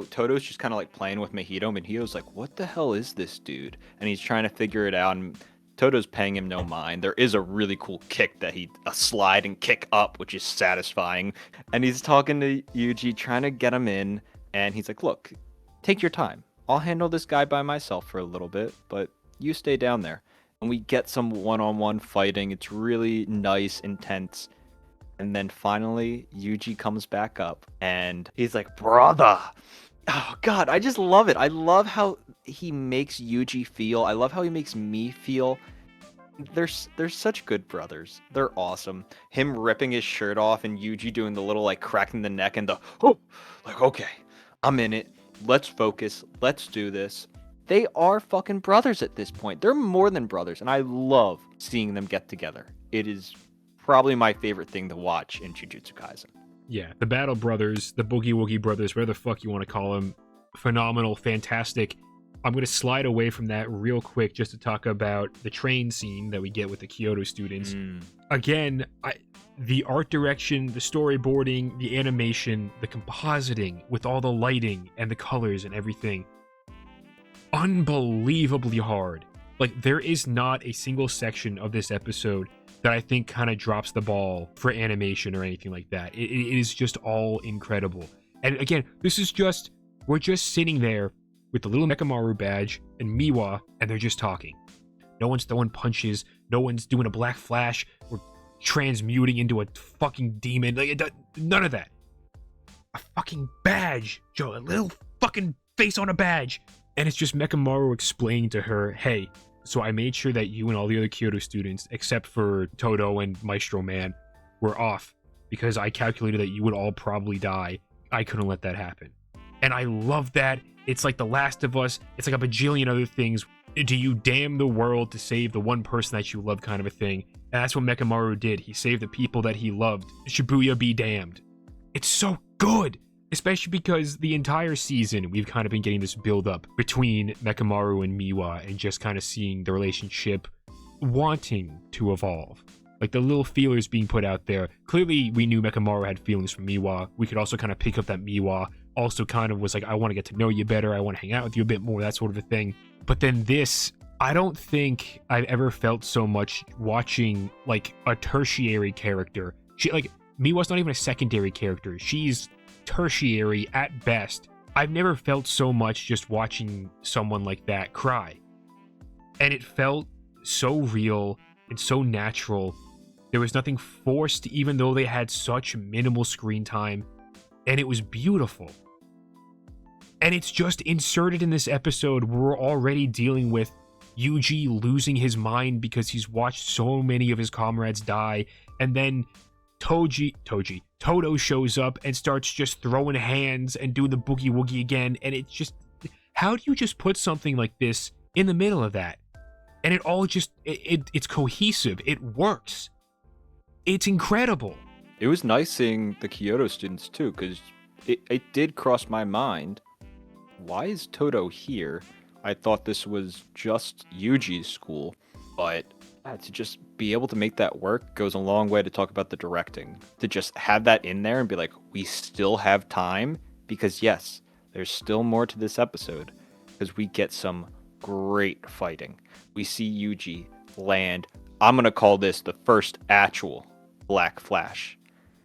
Toto's just kind of like playing with Mahito. Mahito's like, what the hell is this dude? And he's trying to figure it out. And Toto's paying him no mind. There is a really cool kick a slide and kick up, which is satisfying. And he's talking to Yuji, trying to get him in. And he's like, look, take your time. I'll handle this guy by myself for a little bit, but you stay down there. And we get some one-on-one fighting. It's really nice, intense. And then finally, Yuji comes back up and he's like, brother, Oh God, I just love it. I love how he makes Yuji feel. I love how he makes me feel. They're such good brothers. They're awesome. Him ripping his shirt off and Yuji doing the little like cracking the neck and the oh, like okay, I'm in it. Let's focus. Let's do this. They are fucking brothers at this point. They're more than brothers, and I love seeing them get together. It is probably my favorite thing to watch in Jujutsu Kaisen. Yeah, the Battle Brothers, the Boogie Woogie Brothers, whatever the fuck you want to call them, phenomenal, fantastic. I'm going to slide away from that real quick just to talk about the train scene that we get with the Kyoto students. Again, the art direction, the storyboarding, the animation, the compositing with all the lighting and the colors and everything, unbelievably hard. Like, there is not a single section of this episode that I think kind of drops the ball for animation or anything like that. It is just all incredible. And again, we're just sitting there with the little Mekamaru badge and Miwa, and they're just talking. No one's throwing punches. No one's doing a black flash or transmuting into a fucking demon. None of that. A fucking badge, Joe. A little fucking face on a badge. And it's just Mekamaru explaining to her, hey, so I made sure that you and all the other Kyoto students, except for Todo and Maestro Man, were off because I calculated that you would all probably die. I couldn't let that happen. And I love that. It's like The Last of Us. It's like a bajillion other things. Do you damn the world to save the one person that you love kind of a thing? And that's what Mekamaru did. He saved the people that he loved. Shibuya be damned. It's so good. Especially because the entire season, we've kind of been getting this build-up between Mekamaru and Miwa and just kind of seeing the relationship wanting to evolve. Like, the little feelers being put out there. Clearly, we knew Mekamaru had feelings for Miwa. We could also kind of pick up that Miwa also kind of was like, I want to get to know you better. I want to hang out with you a bit more, that sort of a thing. But then this, I don't think I've ever felt so much watching, like, a tertiary character. Miwa's not even a secondary character. She's tertiary at best. I've never felt so much just watching someone like that cry. And it felt so real and so natural. There was nothing forced, even though they had such minimal screen time. And it was beautiful. And it's just inserted in this episode where we're already dealing with Yuji losing his mind because he's watched so many of his comrades die. And then Todo shows up and starts just throwing hands and doing the boogie woogie again. And it's just, how do you just put something like this in the middle of that? And it all just, it's cohesive. It works. It's incredible. It was nice seeing the Kyoto students too, because it did cross my mind. Why is Todo here? I thought this was just Yuji's school, but to just be able to make that work goes a long way to talk about the directing. To just have that in there and be like, we still have time, because yes, there's still more to this episode, because we get some great fighting. We see Yuji land, I'm going to call this the first actual Black Flash.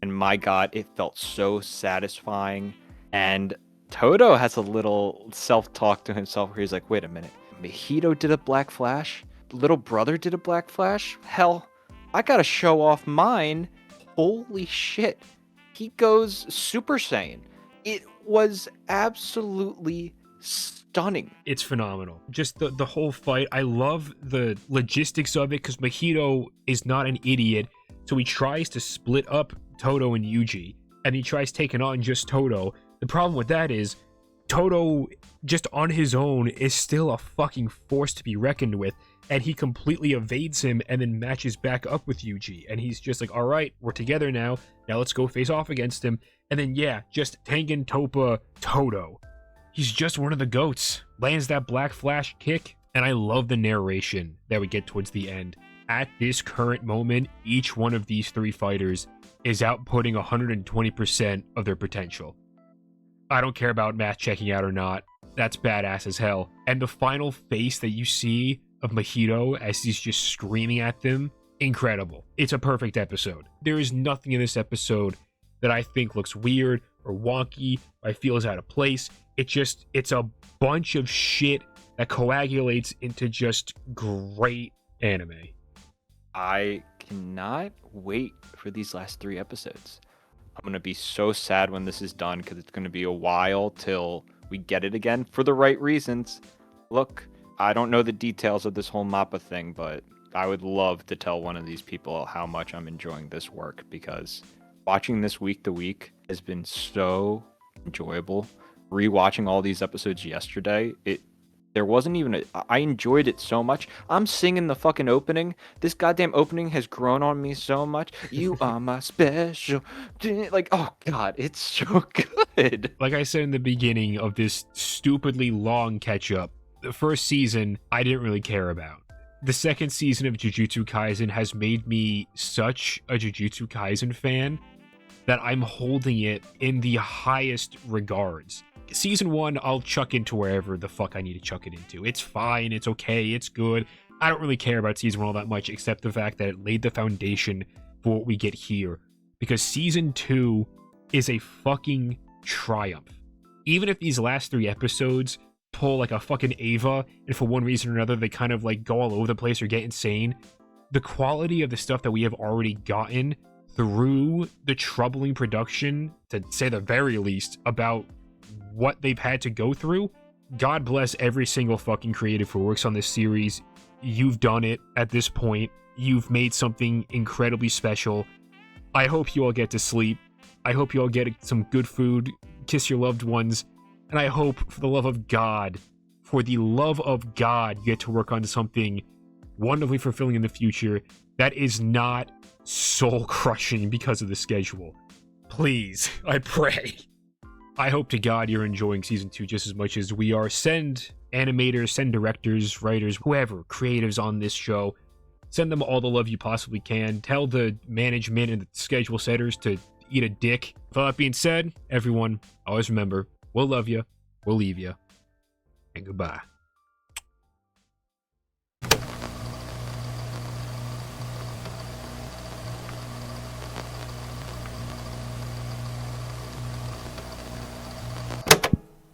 And my God, it felt so satisfying. And Todo has a little self-talk to himself where he's like, wait a minute, Mahito did a Black Flash? Little brother did a Black Flash? Hell, I gotta show off mine. Holy shit. He goes Super Saiyan. It was absolutely stunning. It's phenomenal. Just the whole fight. I love the logistics of it because Mahito is not an idiot. So he tries to split up Todo and Yuji, and he tries taking on just Todo. The problem with that is Todo, just on his own, is still a fucking force to be reckoned with, and he completely evades him and then matches back up with Yuji, and he's just like, alright, we're together now let's go face off against him. And then just Tengen Toppa Todo. He's just one of the goats. Lands that Black Flash kick, and I love the narration that we get towards the end. At this current moment, each one of these three fighters is outputting 120% of their potential. I don't care about math checking out or not. That's badass as hell. And the final face that you see of Mahito as he's just screaming at them, incredible. It's a perfect episode. There is nothing in this episode that I think looks weird or wonky or I feel is out of place. It's a bunch of shit that coagulates into just great anime. I cannot wait for these last 3 episodes. I'm going to be so sad when this is done because it's going to be a while till We get it again for the right reasons. Look, I don't know the details of this whole Mappa thing, but I would love to tell one of these people how much I'm enjoying this work, because watching this week to week has been so enjoyable. Rewatching all these episodes yesterday, there wasn't even I enjoyed it so much. I'm singing the fucking opening. This goddamn opening has grown on me so much. You are my special. Like, oh god, it's so good. Like I said in the beginning of this stupidly long catch up, the first season I didn't really care about. The second season of Jujutsu Kaisen has made me such a Jujutsu Kaisen fan that I'm holding it in the highest regards. Season 1, I'll chuck into wherever the fuck I need to chuck it into. It's fine, it's okay, it's good. I don't really care about Season 1 all that much, except the fact that it laid the foundation for what we get here. Because Season 2 is a fucking triumph. Even if these last 3 episodes pull like a fucking Ava, and for one reason or another they kind of like go all over the place or get insane, the quality of the stuff that we have already gotten through the troubling production, to say the very least, about what they've had to go through, God bless every single fucking creative who works on this series. You've done it at this point. You've made something incredibly special. I hope you all get to sleep. I hope you all get some good food, kiss your loved ones, and I hope, for the love of God, you get to work on something wonderfully fulfilling in the future that is not soul-crushing because of the schedule. Please, I pray. I hope to God you're enjoying Season 2 just as much as we are. Send animators, send directors, writers, whoever, creatives on this show. Send them all the love you possibly can. Tell the management and the schedule setters to eat a dick. With all that being said, everyone, always remember, we'll love you, we'll leave you, and goodbye.